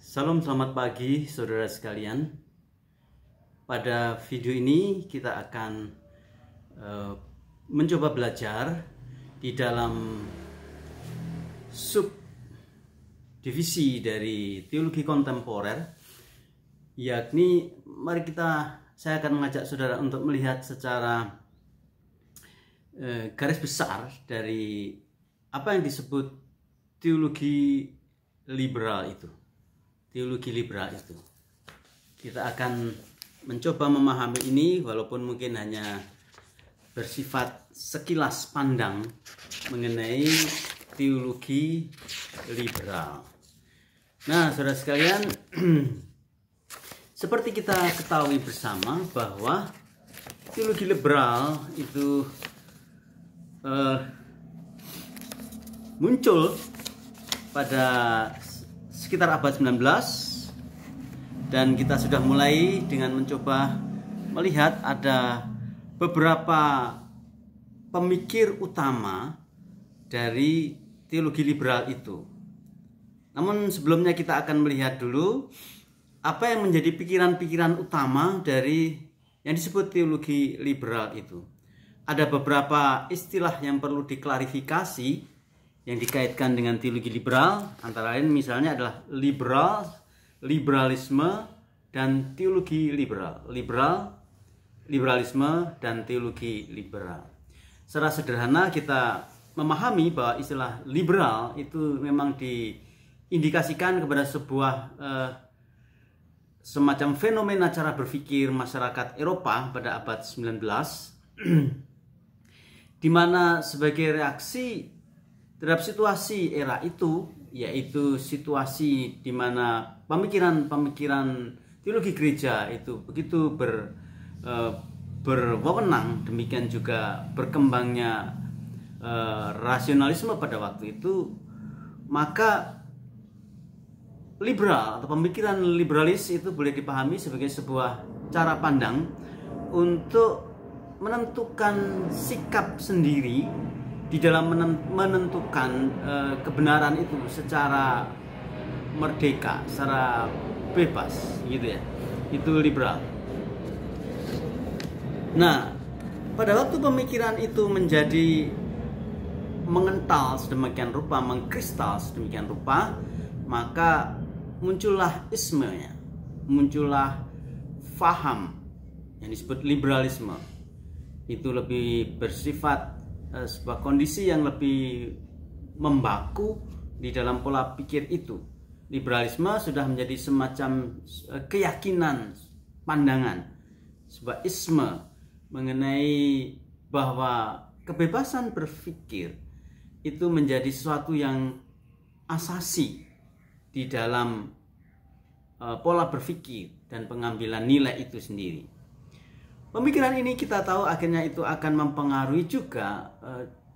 Salam, selamat pagi saudara sekalian. Pada video ini kita akan mencoba belajar di dalam subdivisi dari teologi kontemporer, yakni saya akan mengajak saudara untuk melihat secara garis besar dari apa yang disebut teologi liberal itu. Teologi liberal itu. Kita akan mencoba memahami ini walaupun mungkin hanya bersifat sekilas pandang mengenai teologi liberal. Nah, saudara sekalian, seperti kita ketahui bersama bahwa teologi liberal itu muncul pada sekitar abad 19, dan kita sudah mulai dengan mencoba melihat ada beberapa pemikir utama dari teologi liberal itu. Namun sebelumnya kita akan melihat dulu apa yang menjadi pikiran-pikiran utama dari yang disebut teologi liberal itu. Ada beberapa istilah yang perlu diklarifikasi yang dikaitkan dengan teologi liberal, antara lain misalnya adalah liberalisme dan teologi liberal. Liberalisme dan teologi liberal. Secara sederhana kita memahami bahwa istilah liberal itu memang diindikasikan kepada sebuah semacam fenomena cara berpikir masyarakat Eropa pada abad 19 di mana sebagai reaksi terhadap situasi era itu, yaitu situasi di mana pemikiran-pemikiran teologi gereja itu begitu berwenang, demikian juga berkembangnya rasionalisme pada waktu itu, maka liberal atau pemikiran liberalis itu boleh dipahami sebagai sebuah cara pandang untuk menentukan sikap sendiri di dalam menentukan kebenaran itu secara merdeka, secara bebas, gitu ya. Itu liberal. Nah, pada waktu pemikiran itu menjadi mengental sedemikian rupa, mengkristal sedemikian rupa, maka muncullah ismenya, muncullah faham yang disebut liberalisme. Itu lebih bersifat sebuah kondisi yang lebih membaku di dalam pola pikir itu. Liberalisme sudah menjadi semacam keyakinan, pandangan, sebuah isme mengenai bahwa kebebasan berpikir itu menjadi sesuatu yang asasi di dalam pola berpikir dan pengambilan nilai itu sendiri. Pemikiran ini kita tahu akhirnya itu akan mempengaruhi juga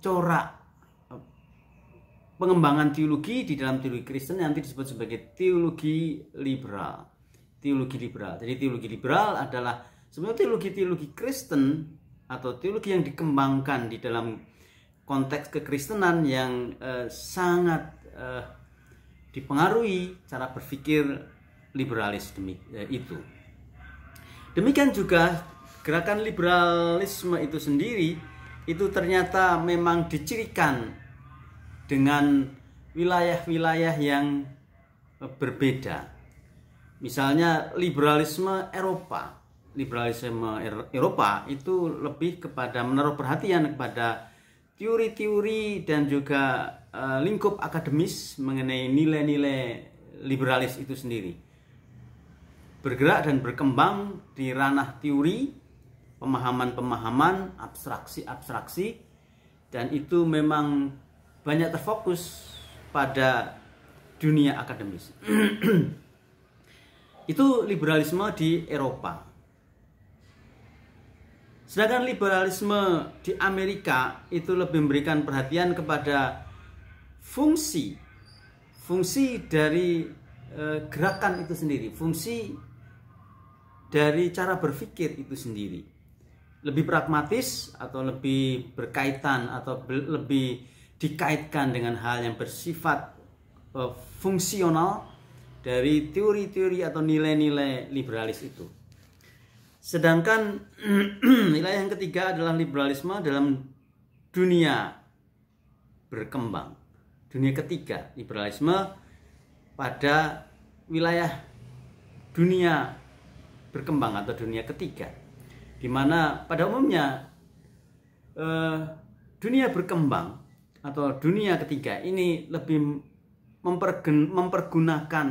corak pengembangan teologi di dalam teologi Kristen yang nanti disebut sebagai teologi liberal. Teologi liberal. Jadi teologi liberal adalah sebenarnya teologi Kristen atau teologi yang dikembangkan di dalam konteks kekristenan yang sangat dipengaruhi cara berpikir liberalis itu. Demikian juga gerakan liberalisme itu sendiri itu ternyata memang dicirikan dengan wilayah-wilayah yang berbeda. Misalnya liberalisme Eropa. Liberalisme Eropa itu lebih kepada menaruh perhatian kepada teori-teori dan juga lingkup akademis mengenai nilai-nilai liberalis itu sendiri. Bergerak dan berkembang di ranah teori, pemahaman-pemahaman, abstraksi-abstraksi, dan itu memang banyak terfokus pada dunia akademis. Itu liberalisme di Eropa. Sedangkan liberalisme di Amerika itu lebih memberikan perhatian kepada fungsi dari gerakan itu sendiri, fungsi dari cara berpikir itu sendiri. Lebih pragmatis atau lebih berkaitan atau lebih dikaitkan dengan hal yang bersifat fungsional dari teori-teori atau nilai-nilai liberalis itu. Sedangkan nilai yang ketiga adalah liberalisme dalam dunia berkembang. Dunia ketiga, liberalisme pada wilayah dunia berkembang atau dunia ketiga, di mana pada umumnya dunia berkembang atau dunia ketiga ini lebih mempergunakan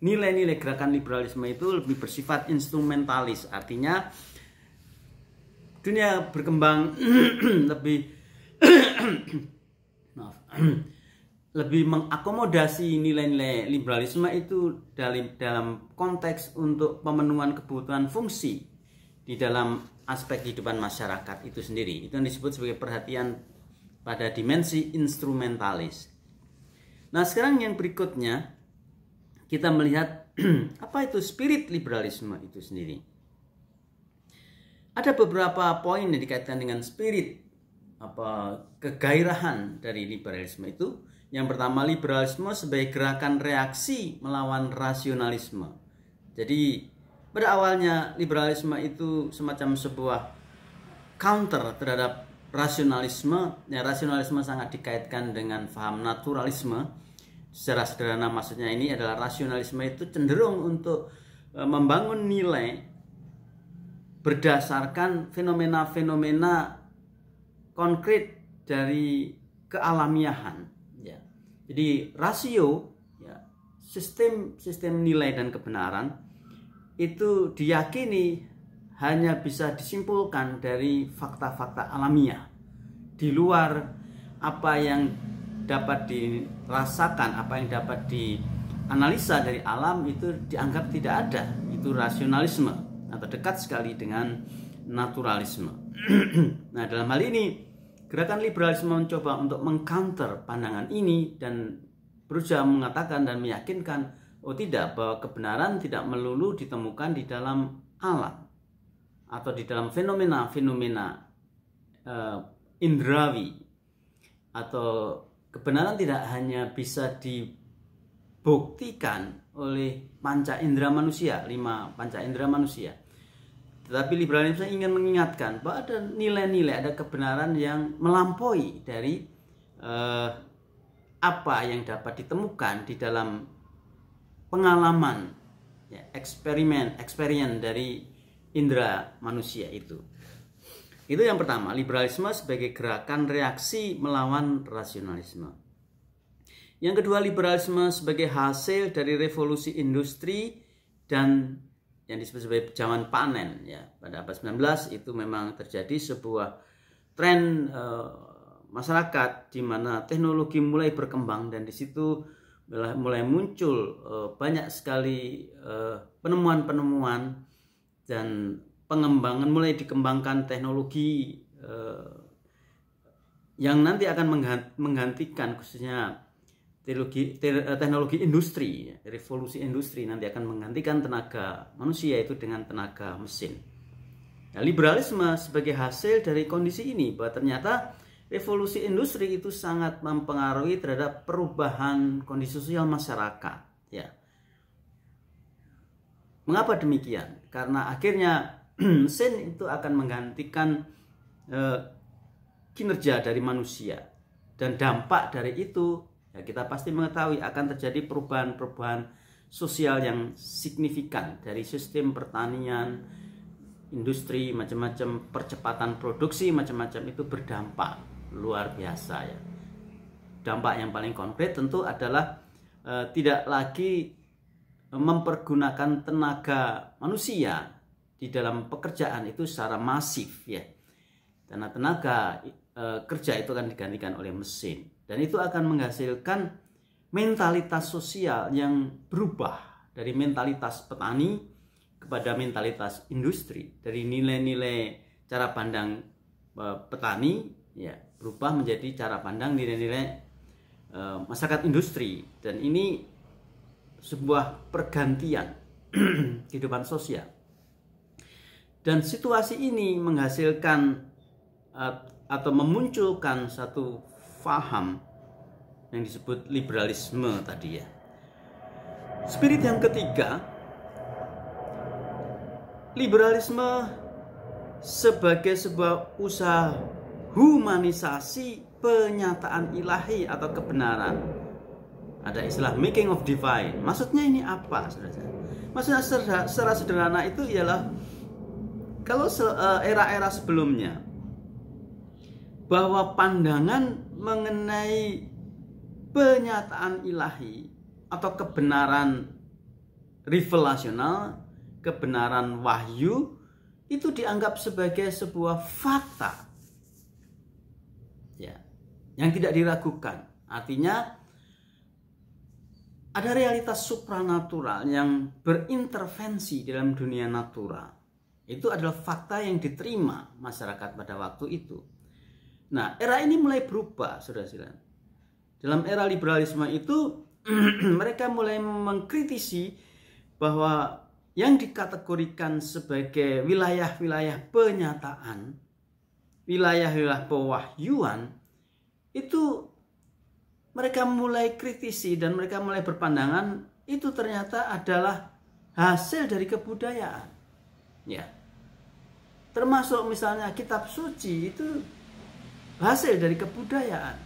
nilai-nilai gerakan liberalisme itu lebih bersifat instrumentalis. Artinya dunia berkembang lebih lebih mengakomodasi nilai-nilai liberalisme itu dalam konteks untuk pemenuhan kebutuhan fungsi di dalam aspek kehidupan masyarakat itu sendiri. Itu yang disebut sebagai perhatian pada dimensi instrumentalis. Nah, sekarang yang berikutnya kita melihat apa itu spirit liberalisme itu sendiri. Ada beberapa poin yang dikaitkan dengan spirit, kegairahan dari liberalisme itu. Yang pertama, liberalisme sebagai gerakan reaksi melawan rasionalisme. Jadi pada awalnya liberalisme itu semacam sebuah counter terhadap rasionalisme. Ya, rasionalisme sangat dikaitkan dengan paham naturalisme. Secara sederhana maksudnya ini adalah rasionalisme itu cenderung untuk membangun nilai berdasarkan fenomena-fenomena konkret dari kealamiahan. Ya. Jadi rasio, ya, sistem nilai dan kebenaran itu diyakini hanya bisa disimpulkan dari fakta-fakta alamiah, di luar apa yang dapat dirasakan, apa yang dapat dianalisa dari alam itu dianggap tidak ada. Itu rasionalisme atau dekat sekali dengan naturalisme. Nah, dalam hal ini gerakan liberalisme mencoba untuk mengcounter pandangan ini dan berusaha mengatakan dan meyakinkan, oh tidak, bahwa kebenaran tidak melulu ditemukan di dalam alam atau di dalam fenomena-fenomena indrawi, atau kebenaran tidak hanya bisa dibuktikan oleh panca indera manusia, 5 panca indera manusia. Tetapi liberalisme ingin mengingatkan bahwa ada nilai-nilai, ada kebenaran yang melampaui dari apa yang dapat ditemukan di dalam pengalaman, ya, eksperimen dari indera manusia itu. Itu yang pertama, liberalisme sebagai gerakan reaksi melawan rasionalisme. Yang kedua, liberalisme sebagai hasil dari revolusi industri dan yang disebut sebagai zaman panen. Ya, pada abad 19 itu memang terjadi sebuah tren masyarakat di mana teknologi mulai berkembang, dan di situ mulai muncul banyak sekali penemuan-penemuan dan mulai dikembangkan teknologi yang nanti akan menggantikan, khususnya teknologi industri, revolusi industri nanti akan menggantikan tenaga manusia itu dengan tenaga mesin. Nah, liberalisme sebagai hasil dari kondisi ini, bahwa ternyata revolusi industri itu sangat mempengaruhi terhadap perubahan kondisi sosial masyarakat. Ya. Mengapa demikian? Karena akhirnya mesin itu akan menggantikan kinerja dari manusia, dan dampak dari itu, ya, kita pasti mengetahui akan terjadi perubahan-perubahan sosial yang signifikan dari sistem pertanian, industri, macam-macam, percepatan produksi, macam-macam itu berdampak luar biasa. Ya. Dampak yang paling konkret tentu adalah tidak lagi mempergunakan tenaga manusia di dalam pekerjaan itu secara masif, ya. Karena tenaga kerja itu akan digantikan oleh mesin, dan itu akan menghasilkan mentalitas sosial yang berubah dari mentalitas petani kepada mentalitas industri, dari nilai-nilai cara pandang petani, ya, berubah menjadi cara pandang nilai-nilai masyarakat industri, dan ini sebuah pergantian kehidupan sosial. Dan situasi ini menghasilkan atau memunculkan satu paham yang disebut liberalisme tadi, ya. Spirit yang ketiga, liberalisme sebagai sebuah usaha humanisasi penyataan ilahi atau kebenaran. Ada istilah making of divine. Maksudnya ini apa, saudara? Maksudnya secara sederhana itu ialah kalau era-era sebelumnya bahwa pandangan mengenai penyataan ilahi atau kebenaran revelasional, kebenaran wahyu itu dianggap sebagai sebuah fakta, ya, yang tidak diragukan. Artinya ada realitas supranatural yang berintervensi dalam dunia natural. Itu adalah fakta yang diterima masyarakat pada waktu itu. Nah, era ini mulai berubah, saudara-saudara. Dalam era liberalisme itu mereka mulai mengkritisi bahwa yang dikategorikan sebagai wilayah-wilayah penyataan, wilayah-wilayah pewahyuan, itu mereka mulai kritisi dan mereka mulai berpandangan itu ternyata adalah hasil dari kebudayaan. Ya. Termasuk misalnya kitab suci itu hasil dari kebudayaan.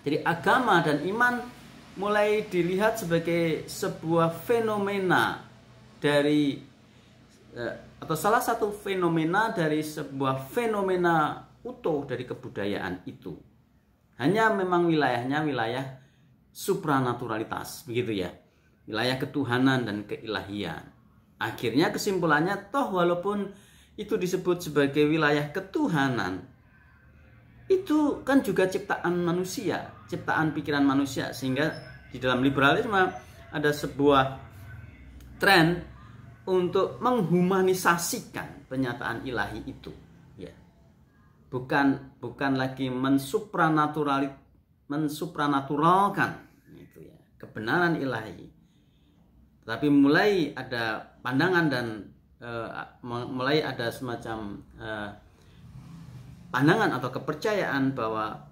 Jadi agama dan iman mulai dilihat sebagai sebuah fenomena dari atau salah satu fenomena dari sebuah fenomena utuh dari kebudayaan itu. Hanya memang wilayahnya wilayah supranaturalitas, begitu ya. Wilayah ketuhanan dan keilahian. Akhirnya kesimpulannya, toh walaupun itu disebut sebagai wilayah ketuhanan, itu kan juga ciptaan manusia, ciptaan pikiran manusia. Sehingga di dalam liberalisme ada sebuah tren untuk menghumanisasikan penyataan ilahi itu, ya. Bukan lagi mensupranaturalkan itu ya, kebenaran ilahi. Tapi mulai ada pandangan dan mulai ada semacam pandangan atau kepercayaan bahwa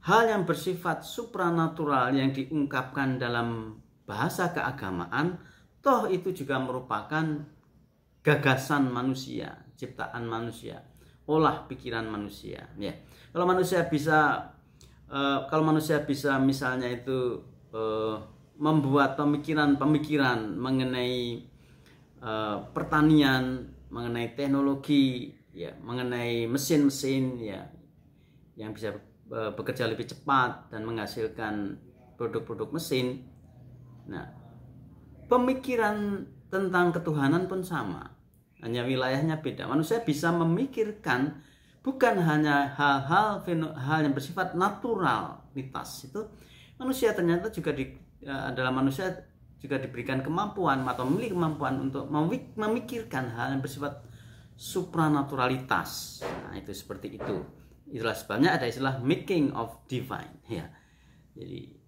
hal yang bersifat supranatural yang diungkapkan dalam bahasa keagamaan, toh itu juga merupakan gagasan manusia, ciptaan manusia, olah pikiran manusia. Ya, kalau manusia bisa misalnya itu membuat pemikiran mengenai pertanian, mengenai teknologi, ya, mengenai mesin-mesin, ya, yang bisa bekerja lebih cepat dan menghasilkan produk-produk mesin. Nah, pemikiran tentang ketuhanan pun sama, hanya wilayahnya beda. Manusia bisa memikirkan bukan hanya hal yang bersifat naturalitas. Itu manusia ternyata juga adalah manusia juga diberikan kemampuan atau memiliki kemampuan untuk memikirkan hal yang bersifat supranaturalitas. Nah, itu seperti itu. Itulah sebabnya ada istilah making of divine, ya. Jadi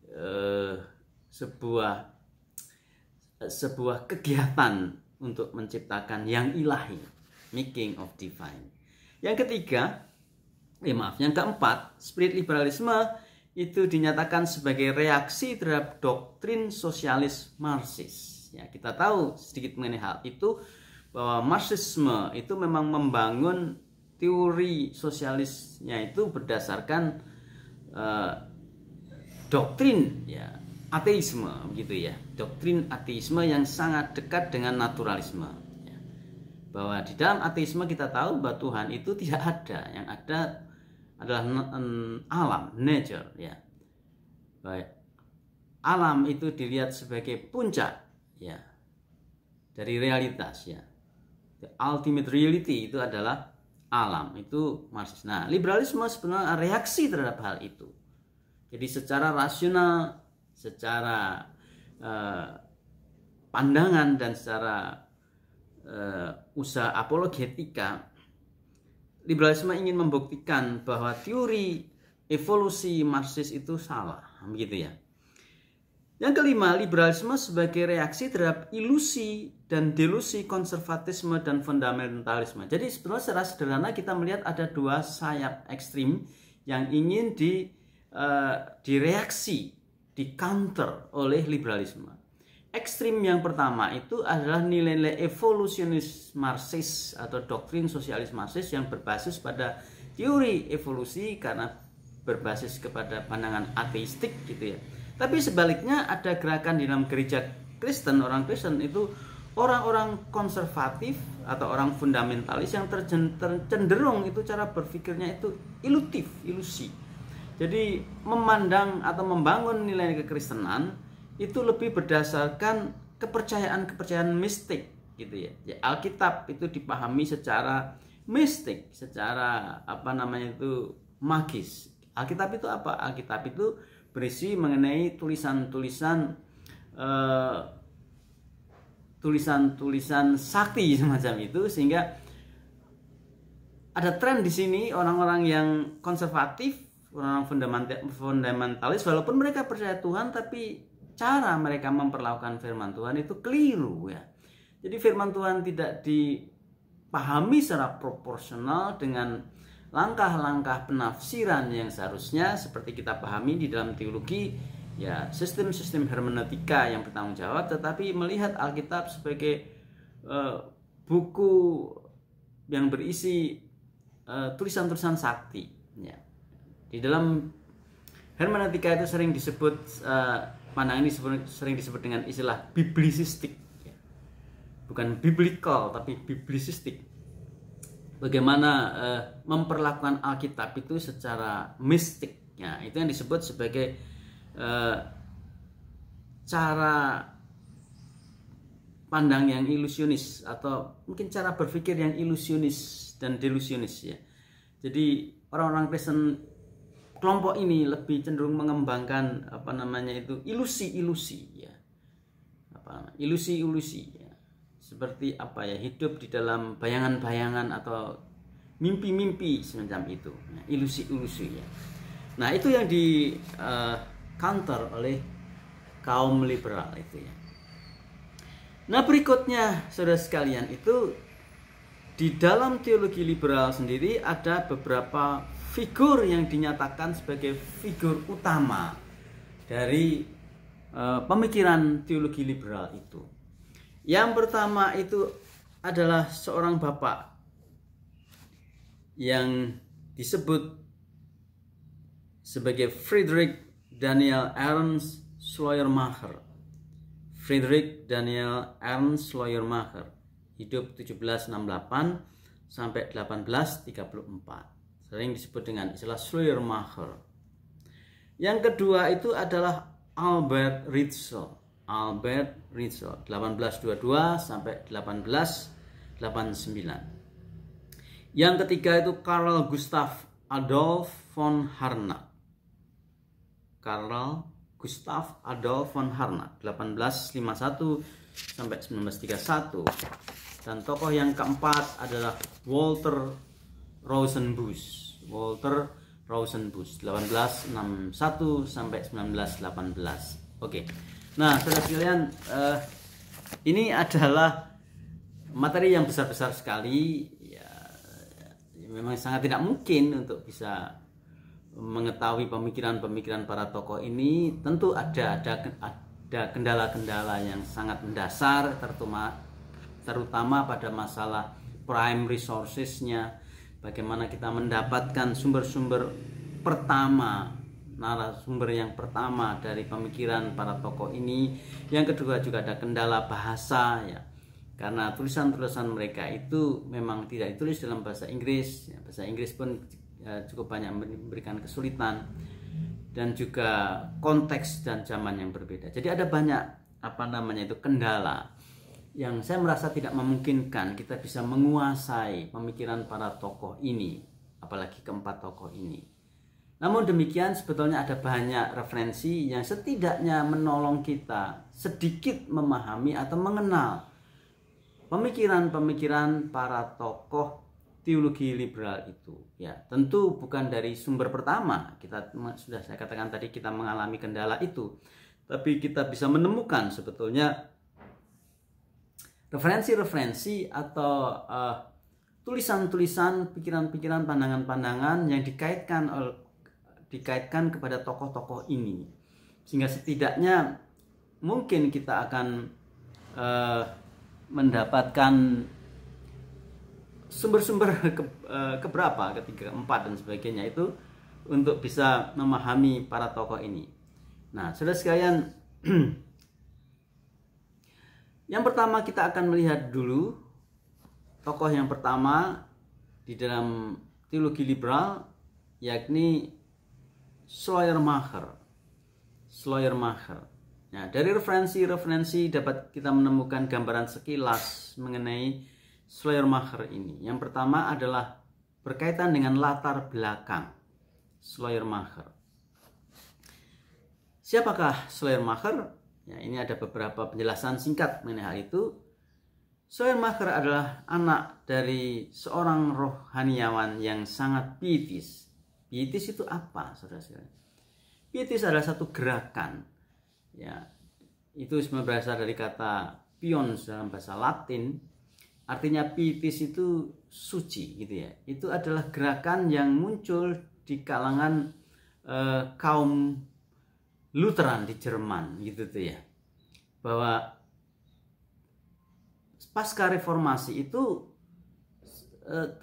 sebuah kegiatan untuk menciptakan yang ilahi, making of divine. Yang ketiga, yang keempat, spirit liberalisme itu dinyatakan sebagai reaksi terhadap doktrin sosialis Marxis. Ya, kita tahu sedikit mengenai hal itu, bahwa Marxisme itu memang membangun teori sosialisnya itu berdasarkan doktrin, ya, ateisme, begitu ya. Doktrin ateisme yang sangat dekat dengan naturalisme. Ya. Bahwa di dalam ateisme kita tahu bahwa Tuhan itu tidak ada, yang ada adalah alam, nature, ya. Baik. Alam itu dilihat sebagai puncak, ya, dari realitas, ya. The ultimate reality itu adalah alam, itu Marxis. Nah, liberalisme sebenarnya reaksi terhadap hal itu. Jadi secara rasional, secara pandangan dan secara usaha apologetika, liberalisme ingin membuktikan bahwa teori evolusi Marxis itu salah, begitu ya. Yang kelima, liberalisme sebagai reaksi terhadap ilusi dan delusi konservatisme dan fundamentalisme. Jadi sebenarnya secara sederhana kita melihat ada dua sayap ekstrim yang ingin direaksi, di counter oleh liberalisme. Ekstrim yang pertama itu adalah nilai-nilai evolusionis Marxis atau doktrin sosialis Marxis yang berbasis pada teori evolusi karena berbasis kepada pandangan ateistik gitu ya. Tapi sebaliknya ada gerakan di dalam gereja Kristen, orang Kristen itu orang-orang konservatif atau orang fundamentalis yang tercenderung itu cara berpikirnya itu ilusi. Jadi memandang atau membangun nilai kekristenan itu lebih berdasarkan kepercayaan mistik gitu ya. Alkitab itu dipahami secara mistik, secara magis. Alkitab itu apa? Alkitab itu berisi mengenai tulisan-tulisan sakti semacam itu, sehingga ada tren di sini orang-orang yang konservatif, orang fundamentalis, walaupun mereka percaya Tuhan tapi cara mereka memperlakukan firman Tuhan itu keliru ya. Jadi firman Tuhan tidak dipahami secara proporsional dengan langkah-langkah penafsiran yang seharusnya seperti kita pahami di dalam teologi ya, sistem-sistem hermeneutika yang bertanggung jawab, tetapi melihat Alkitab sebagai buku yang berisi tulisan-tulisan sakti ya. Di dalam hermeneutika itu sering disebut pandangan ini sering disebut dengan istilah biblisistik ya. Bukan biblical tapi biblisistik. Bagaimana memperlakukan Alkitab itu secara mistik ya, itu yang disebut sebagai cara pandang yang ilusionis atau mungkin cara berpikir yang ilusionis dan delusionis ya. Jadi orang-orang Kristen kelompok ini lebih cenderung mengembangkan ilusi-ilusi ya. Ilusi-ilusi ya. Seperti hidup di dalam bayangan-bayangan atau mimpi-mimpi semacam itu. Nah, ilusi-ilusi ya. Nah, itu yang di counter oleh kaum liberal itu ya. Nah, berikutnya saudara sekalian, itu di dalam teologi liberal sendiri ada beberapa figur yang dinyatakan sebagai figur utama dari pemikiran teologi liberal itu. Yang pertama itu adalah seorang bapak yang disebut sebagai Friedrich Daniel Ernst Schleiermacher. Friedrich Daniel Ernst Schleiermacher hidup 1768 sampai 1834. Sering disebut dengan istilah Schleiermacher. Yang kedua itu adalah Albert Ritschl. Albert Ritschl 1822 sampai 1889. Yang ketiga itu Carl Gustav Adolf von Harnack. Carl Gustav Adolf von Harnack 1851 sampai 1931. Dan tokoh yang keempat adalah Walter Rosenbusch. Walter Rosenbusch 1861 sampai 1918. Oke. Nah, saudara sekalian, ini adalah materi yang besar-besar sekali ya, memang sangat tidak mungkin untuk bisa mengetahui pemikiran-pemikiran para tokoh ini. Tentu ada kendala-kendala yang sangat mendasar, terutama pada masalah prime resources-nya. Bagaimana kita mendapatkan sumber-sumber pertama, narasumber yang pertama dari pemikiran para tokoh ini. Yang kedua juga ada kendala bahasa ya, karena tulisan-tulisan mereka itu memang tidak ditulis dalam bahasa Inggris ya. Bahasa Inggris pun cukup banyak memberikan kesulitan, dan juga konteks dan zaman yang berbeda. Jadi ada banyak kendala yang saya merasa tidak memungkinkan kita bisa menguasai pemikiran para tokoh ini, apalagi keempat tokoh ini. Namun demikian, sebetulnya ada banyak referensi yang setidaknya menolong kita sedikit memahami atau mengenal pemikiran-pemikiran para tokoh teologi liberal itu. Ya, tentu bukan dari sumber pertama. Sudah saya katakan tadi, kita mengalami kendala itu, tapi kita bisa menemukan sebetulnya referensi-referensi atau tulisan-tulisan, pikiran-pikiran, pandangan-pandangan yang dikaitkan kepada tokoh-tokoh ini. sehingga setidaknya mungkin kita akan mendapatkan sumber-sumber keberapa, ketiga, keempat dan sebagainya itu untuk bisa memahami para tokoh ini. Nah, saudara sekalian, yang pertama kita akan melihat dulu tokoh yang pertama di dalam teologi liberal, yakni Schleiermacher. Nah, dari referensi dapat kita menemukan gambaran sekilas mengenai Schleiermacher ini. Yang pertama adalah berkaitan dengan latar belakang Schleiermacher. Siapakah Schleiermacher? Ya, ini ada beberapa penjelasan singkat mengenai hal itu. Schleiermacher adalah anak dari seorang rohaniawan yang sangat pietis. Pietis itu apa, saudara-saudara? Pietis adalah satu gerakan. Ya, itu sebenarnya berasal dari kata pions dalam bahasa Latin. Artinya pietis itu suci, gitu ya. Itu adalah gerakan yang muncul di kalangan kaum Lutheran di Jerman, gitu tuh ya. Bahwa pasca reformasi itu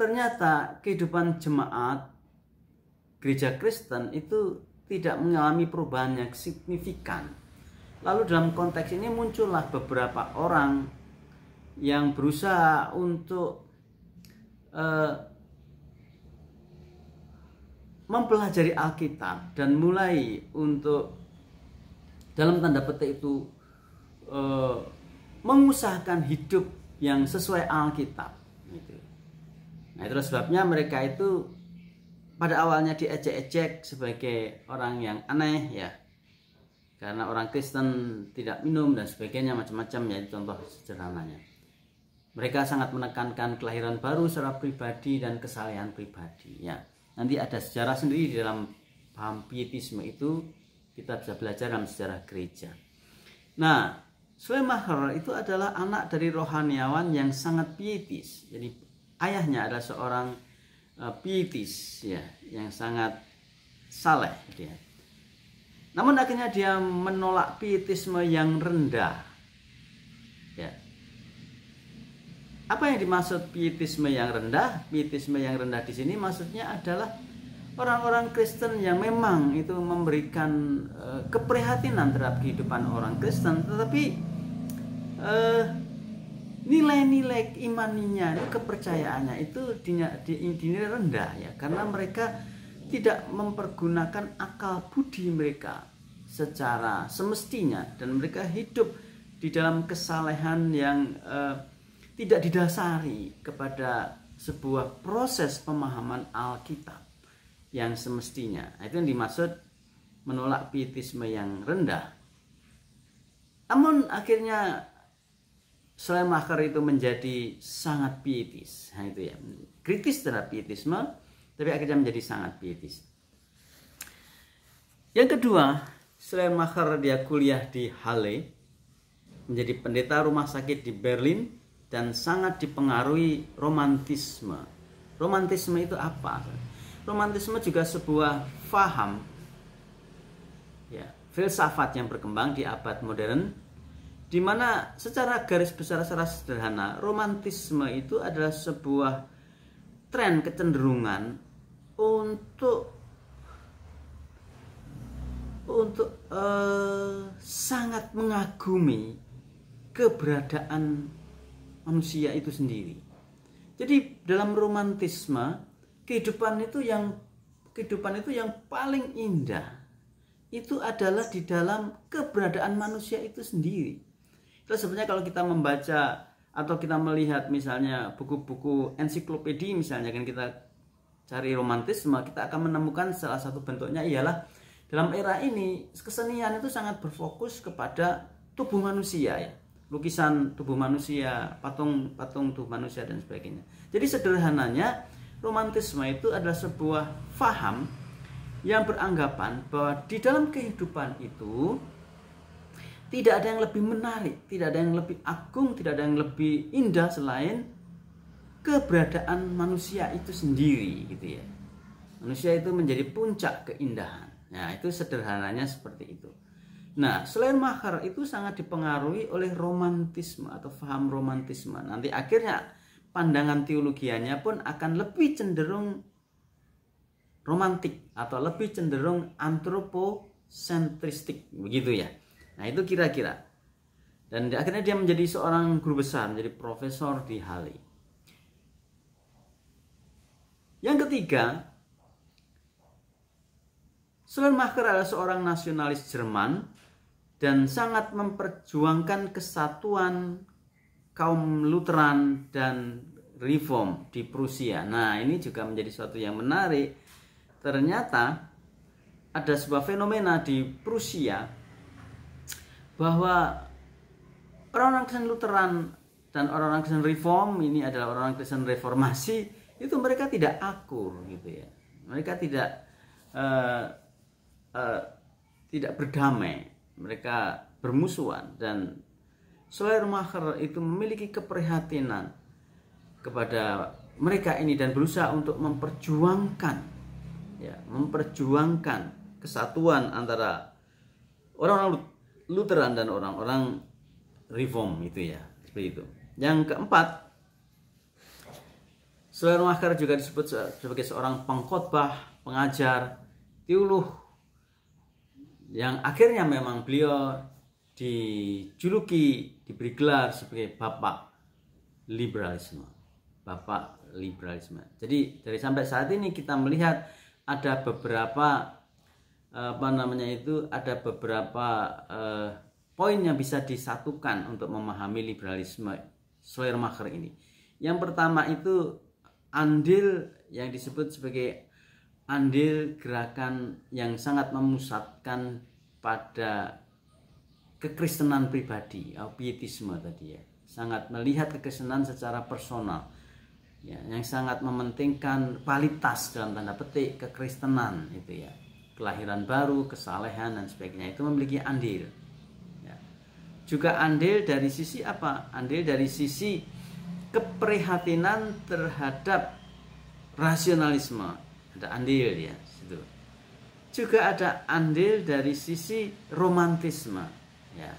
ternyata kehidupan jemaat gereja Kristen itu tidak mengalami perubahan yang signifikan. Lalu dalam konteks ini muncullah beberapa orang yang berusaha untuk mempelajari Alkitab dan mulai untuk dalam tanda petik itu mengusahakan hidup yang sesuai Alkitab. Gitu. Nah, itulah sebabnya mereka itu pada awalnya diejek-ejek sebagai orang yang aneh, ya, karena orang Kristen tidak minum dan sebagainya, macam-macam ya, contoh sederhananya. Mereka sangat menekankan kelahiran baru secara pribadi dan kesalehan pribadi. Ya, nanti ada sejarah sendiri di dalam paham pietisme itu, kita bisa belajar dalam sejarah gereja. Nah, Schleiermacher itu adalah anak dari rohaniawan yang sangat pietis. Jadi ayahnya adalah seorang pietis, ya, yang sangat saleh, gitu ya. Namun akhirnya dia menolak pietisme yang rendah. Ya. Apa yang dimaksud pietisme yang rendah? Pietisme yang rendah di sini maksudnya adalah orang-orang Kristen yang memang itu memberikan keprihatinan terhadap kehidupan orang Kristen, tetapi nilai-nilai imaninya, kepercayaannya itu dinilai rendah, ya, karena mereka tidak mempergunakan akal budi mereka secara semestinya, dan mereka hidup di dalam kesalehan yang tidak didasari kepada sebuah proses pemahaman Alkitab yang semestinya. Itu yang dimaksud menolak pietisme yang rendah. Namun akhirnya Schleiermacher itu menjadi sangat pietis. Nah, itu ya, kritis terhadap pietisme, tapi akhirnya menjadi sangat pietis. Yang kedua, Schleiermacher dia kuliah di Halle, menjadi pendeta rumah sakit di Berlin, dan sangat dipengaruhi romantisme. Romantisme itu apa? Romantisme juga sebuah faham, ya, filsafat yang berkembang di abad modern, di mana secara garis besar, secara sederhana, romantisme itu adalah sebuah tren kecenderungan untuk sangat mengagumi keberadaan manusia itu sendiri. Jadi dalam romantisme, kehidupan itu yang paling indah itu adalah di dalam keberadaan manusia itu sendiri. Terus sebenarnya kalau kita membaca atau kita melihat misalnya buku-buku ensiklopedi misalnya, kan kita cari romantisme, kita akan menemukan salah satu bentuknya ialah dalam era ini kesenian itu sangat berfokus kepada tubuh manusia, ya, lukisan tubuh manusia, patung tubuh manusia dan sebagainya. Jadi sederhananya romantisme itu adalah sebuah faham yang beranggapan bahwa di dalam kehidupan itu tidak ada yang lebih menarik, tidak ada yang lebih agung, tidak ada yang lebih indah selain keberadaan manusia itu sendiri, gitu ya. Manusia itu menjadi puncak keindahan. Nah, itu sederhananya seperti itu. Nah, Schleiermacher itu sangat dipengaruhi oleh romantisme atau paham romantisme. Nanti akhirnya pandangan teologianya pun akan lebih cenderung romantik atau lebih cenderung antroposentristik, begitu ya. Nah, itu kira-kira. Dan akhirnya dia menjadi seorang guru besar, menjadi profesor di Halle. Yang ketiga, Schleiermacher adalah seorang nasionalis Jerman dan sangat memperjuangkan kesatuan kaum Lutheran dan Reform di Prusia. Nah, ini juga menjadi suatu yang menarik. Ternyata ada sebuah fenomena di Prusia bahwa orang-orang Kristen Lutheran dan orang-orang Kristen Reform, ini adalah orang Kristen Reformasi, itu mereka tidak akur gitu ya. Mereka tidak berdamai. Mereka bermusuhan, dan Schleiermacher itu memiliki keprihatinan kepada mereka ini dan berusaha untuk memperjuangkan kesatuan antara orang-orang Lutheran dan orang-orang Reform itu ya, seperti itu. Yang keempat, Schleiermacher juga disebut sebagai seorang pengkhotbah, pengajar, teolog, yang akhirnya memang beliau diberi gelar sebagai Bapak Liberalisme. Jadi dari sampai saat ini kita melihat ada beberapa poin yang bisa disatukan untuk memahami liberalisme Schleiermacher ini. Yang pertama itu andil yang disebut sebagai andil gerakan yang sangat memusatkan pada kekristenan pribadi, pietisme tadi ya. Sangat melihat kekristenan secara personal. Ya, yang sangat mementingkan kualitas dalam tanda petik kekristenan itu ya. Kelahiran baru, kesalehan dan sebagainya, itu memiliki andil. Ya. Juga andil dari sisi apa? Andil dari sisi keprihatinan terhadap rasionalisme. Ada andil ya situ. Juga ada andil dari sisi romantisme ya,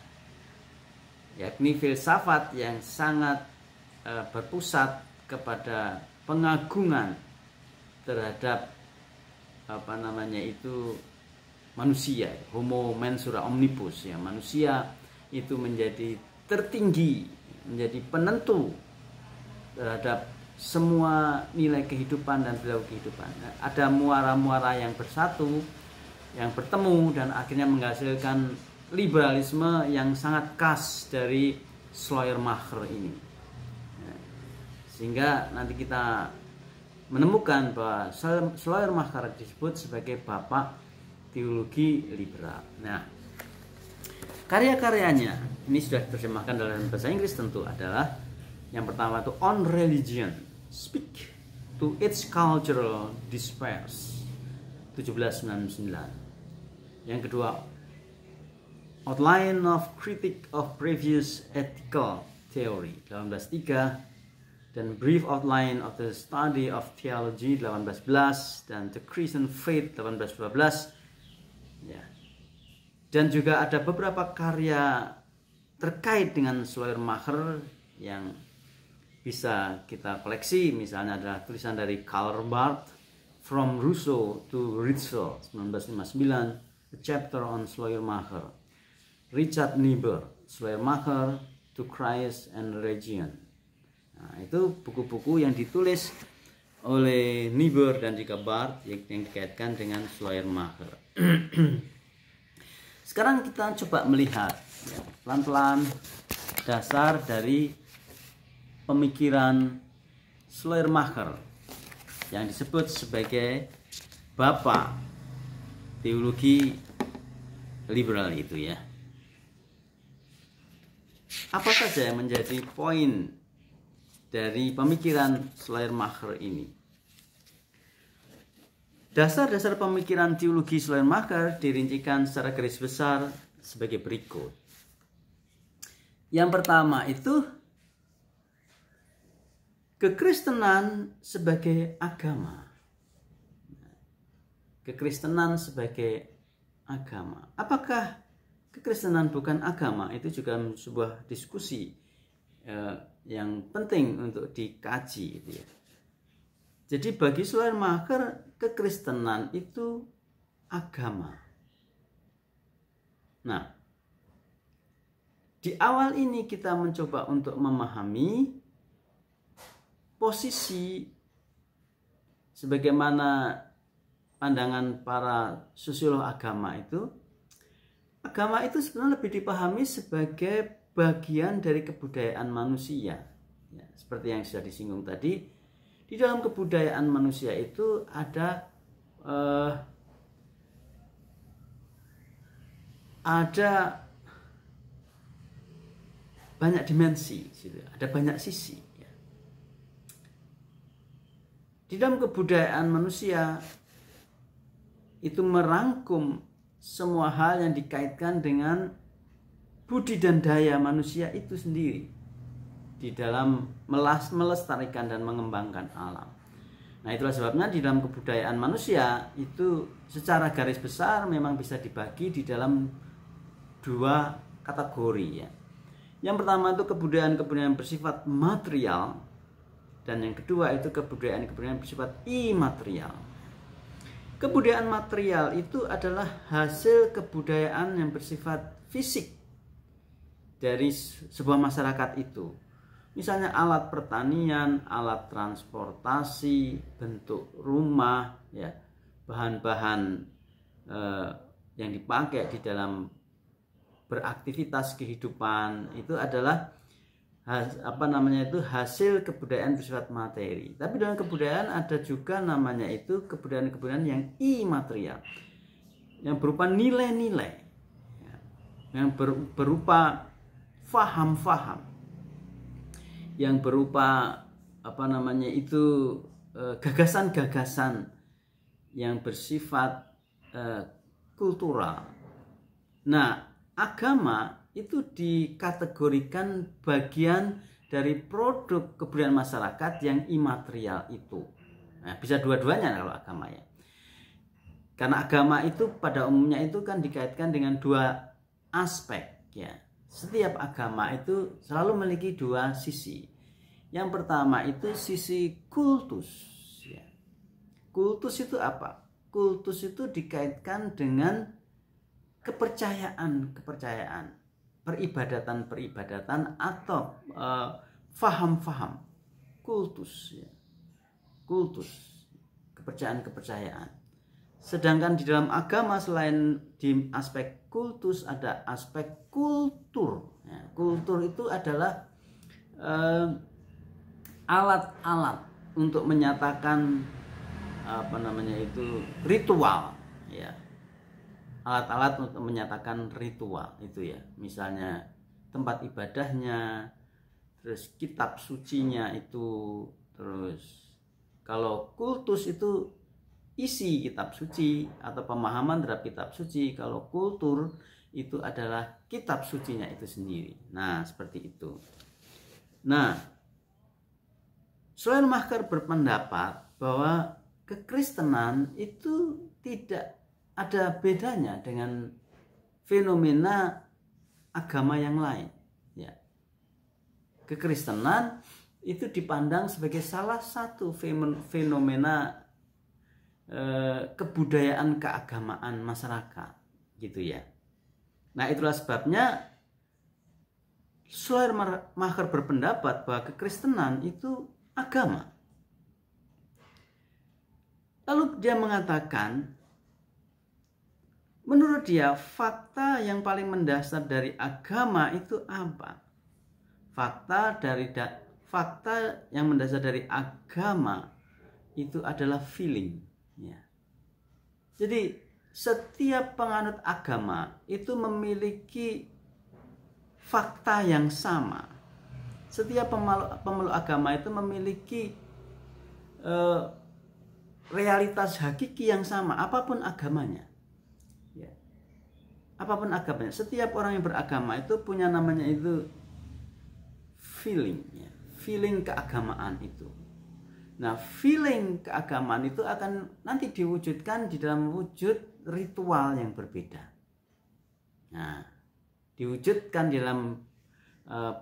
yakni filsafat yang sangat berpusat kepada pengagungan terhadap manusia, homo mensura omnibus ya, manusia itu menjadi tertinggi, menjadi penentu terhadap semua nilai kehidupan dan perilaku kehidupan. Ada muara-muara yang bersatu, yang bertemu, dan akhirnya menghasilkan liberalisme yang sangat khas dari Schleiermacher ini. Sehingga nanti kita menemukan bahwa Schleiermacher disebut sebagai Bapak Teologi Liberal. Nah, karya-karyanya ini sudah diterjemahkan dalam bahasa Inggris tentu adalah yang pertama itu On Religion, Speak to its Cultural Despairs 1799. Yang kedua, Outline of Critique of Previous Ethical Theory 1803, dan Brief Outline of the Study of Theology 1811, dan The Christian Faith 1812 ya. Dan juga ada beberapa karya terkait dengan Schleiermacher yang bisa kita koleksi, misalnya adalah tulisan dari Karl Barth, From Rousseau to Ritschl 1959, A Chapter on Schleiermacher. Richard Niebuhr, Schleiermacher to Christ and Religion. Nah, itu buku-buku yang ditulis oleh Niebuhr dan juga Barth yang dikaitkan dengan Schleiermacher. Sekarang kita coba melihat pelan-pelan dasar dari pemikiran Schleiermacher yang disebut sebagai Bapak Teologi Liberal itu ya. Apa saja yang menjadi poin dari pemikiran Schleiermacher ini? Dasar-dasar pemikiran teologi Schleiermacher dirincikan secara garis besar sebagai berikut. Yang pertama itu kekristenan sebagai agama. Kekristenan sebagai agama. Apakah kekristenan bukan agama, itu juga sebuah diskusi yang penting untuk dikaji gitu ya. Jadi bagi Schleiermacher, kekristenan itu agama. Nah, di awal ini kita mencoba untuk memahami posisi sebagaimana pandangan para sosiolog agama itu. Agama itu sebenarnya lebih dipahami sebagai bagian dari kebudayaan manusia. Ya, seperti yang sudah disinggung tadi, di dalam kebudayaan manusia itu ada banyak dimensi, ada banyak sisi. Ya. Di dalam kebudayaan manusia itu merangkum semua hal yang dikaitkan dengan budi dan daya manusia itu sendiri di dalam melestarikan dan mengembangkan alam. Nah, itulah sebabnya di dalam kebudayaan manusia itu secara garis besar memang bisa dibagi di dalam dua kategori ya. Yang pertama itu kebudayaan-kebudayaan bersifat material, dan yang kedua itu kebudayaan-kebudayaan bersifat imaterial. Kebudayaan material itu adalah hasil kebudayaan yang bersifat fisik dari sebuah masyarakat itu. Misalnya alat pertanian, alat transportasi, bentuk rumah, ya, bahan-bahan yang dipakai di dalam beraktivitas kehidupan itu adalah hasil kebudayaan bersifat materi. Tapi dalam kebudayaan ada juga namanya itu kebudayaan-kebudayaan yang imaterial, yang berupa nilai-nilai, yang berupa faham-faham, yang berupa gagasan-gagasan yang bersifat kultural. Nah, agama itu dikategorikan bagian dari produk kebudayaan masyarakat yang imaterial itu. Nah, bisa dua-duanya kalau agama ya. Karena agama itu pada umumnya itu kan dikaitkan dengan dua aspek ya. Setiap agama itu selalu memiliki dua sisi. Yang pertama itu sisi kultus ya. Kultus itu apa? Kultus itu dikaitkan dengan kepercayaan, peribadatan atau faham-faham, kultus ya. Kultus, kepercayaan. Sedangkan di dalam agama selain di aspek kultus ada aspek kultur ya. Kultur itu adalah alat-alat untuk menyatakan ritual ya. Alat-alat untuk menyatakan ritual itu ya, misalnya tempat ibadahnya, terus kitab sucinya itu, terus kalau kultus itu isi kitab suci atau pemahaman terhadap kitab suci, kalau kultur itu adalah kitab sucinya itu sendiri. Nah, seperti itu. Nah, Schleiermacher berpendapat bahwa kekristenan itu tidak ada bedanya dengan fenomena agama yang lain ya. Kekristenan itu dipandang sebagai salah satu fenomena kebudayaan keagamaan masyarakat gitu ya. Nah, itulah sebabnya Schleiermacher berpendapat bahwa kekristenan itu agama. Lalu dia mengatakan, menurut dia fakta yang paling mendasar dari agama itu apa? Fakta yang mendasar dari agama itu adalah feeling ya. Jadi setiap penganut agama itu memiliki fakta yang sama. Setiap pemeluk agama itu memiliki realitas hakiki yang sama, apapun agamanya. Apapun agamanya, setiap orang yang beragama itu punya namanya itu feeling ya. Feeling keagamaan itu. Nah, feeling keagamaan itu akan nanti diwujudkan di dalam wujud ritual yang berbeda. Nah, diwujudkan dalam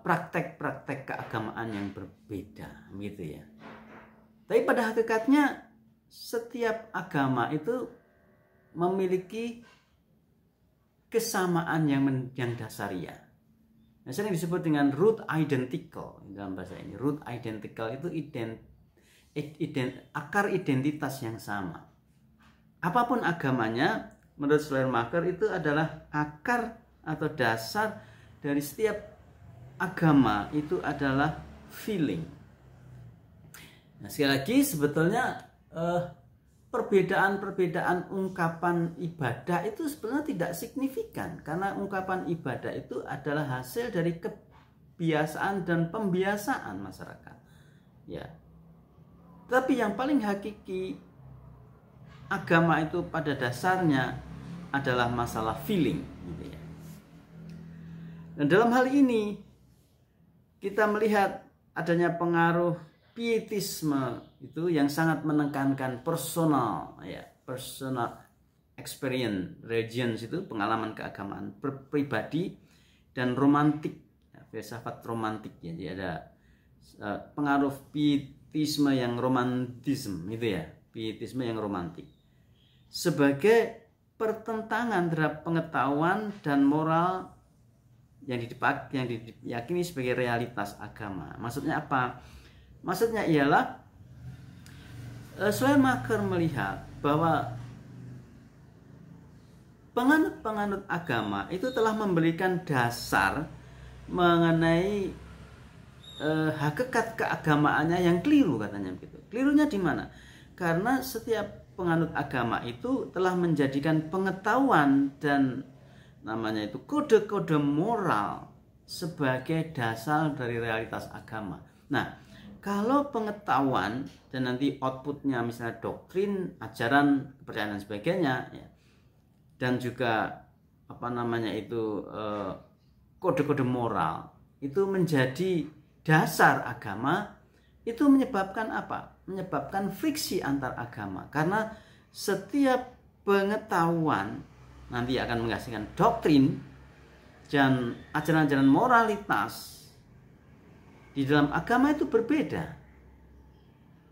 praktek-praktek keagamaan yang berbeda, gitu ya. Tapi pada hakikatnya setiap agama itu memiliki kesamaan yang dasariah. Nah, sering disebut dengan root identical dalam bahasa ini. Root identical itu akar identitas yang sama. Apapun agamanya, menurut Schleiermacher itu adalah akar atau dasar dari setiap agama itu adalah feeling. Nah, sekali lagi sebetulnya perbedaan-perbedaan ungkapan ibadah itu sebenarnya tidak signifikan, karena ungkapan ibadah itu adalah hasil dari kebiasaan dan pembiasaan masyarakat. Ya. Tapi yang paling hakiki agama itu pada dasarnya adalah masalah feeling, gitu ya. Dan dalam hal ini kita melihat adanya pengaruh pietisme itu yang sangat menekankan personal, ya, personal experience, religions itu pengalaman keagamaan pribadi, dan romantik, ya, filsafat romantik. Jadi ada pengaruh pietisme yang romantisme, itu ya, pietisme yang romantik sebagai pertentangan terhadap pengetahuan dan moral yang diyakini sebagai realitas agama. Maksudnya apa? Maksudnya ialah Schleiermacher melihat bahwa penganut-penganut agama itu telah memberikan dasar mengenai hakikat keagamaannya yang keliru, katanya begitu. Kelirunya di mana? Karena setiap penganut agama itu telah menjadikan pengetahuan dan namanya itu kode-kode moral sebagai dasar dari realitas agama. Nah, kalau pengetahuan dan nanti outputnya misalnya doktrin, ajaran, kepercayaan dan sebagainya, ya, dan juga apa namanya itu kode-kode moral itu menjadi dasar agama, itu menyebabkan apa? Menyebabkan friksi antar agama, karena setiap pengetahuan nanti akan menghasilkan doktrin dan ajaran-ajaran moralitas di dalam agama itu berbeda.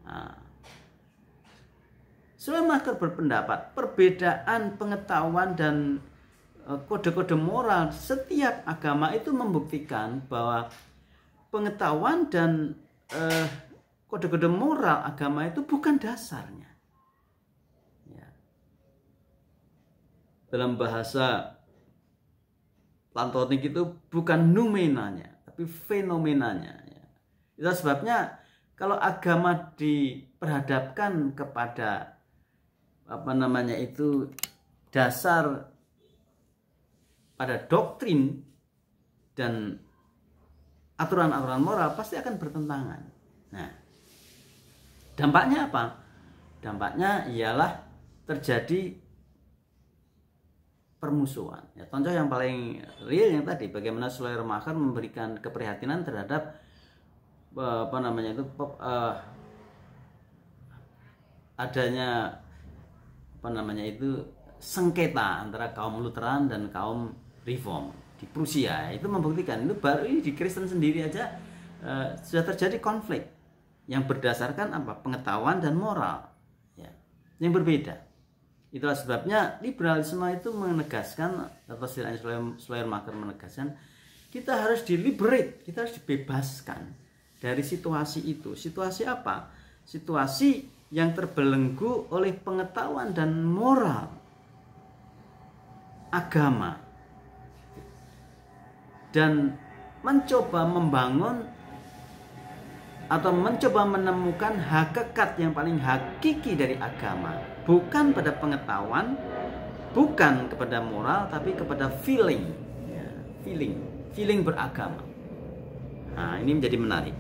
Nah, Schleiermacher berpendapat perbedaan pengetahuan dan kode-kode moral setiap agama itu membuktikan bahwa pengetahuan dan kode-kode moral agama itu bukan dasarnya. Ya. Dalam bahasa Platonik itu bukan noumenanya, tapi fenomenanya. Itu sebabnya kalau agama diperhadapkan kepada apa namanya itu dasar pada doktrin dan aturan-aturan moral, pasti akan bertentangan. Nah, dampaknya apa? Dampaknya ialah terjadi permusuhan. Ya, contoh yang paling real yang tadi, bagaimana Schleiermacher memberikan keprihatinan terhadap apa namanya itu adanya apa namanya itu sengketa antara kaum Lutheran dan kaum Reform di Prusia. Itu membuktikan itu baru ini di Kristen sendiri aja sudah terjadi konflik yang berdasarkan apa? Pengetahuan dan moral, ya, yang berbeda. Itulah sebabnya liberalisme itu menegaskan, atau Schleiermacher menegaskan, kita harus deliberate, kita harus dibebaskan dari situasi itu. Situasi apa? Situasi yang terbelenggu oleh pengetahuan dan moral agama, dan mencoba membangun atau mencoba menemukan hakikat yang paling hakiki dari agama, bukan pada pengetahuan, bukan kepada moral, tapi kepada feeling, ya, feeling beragama. Nah, ini menjadi menarik.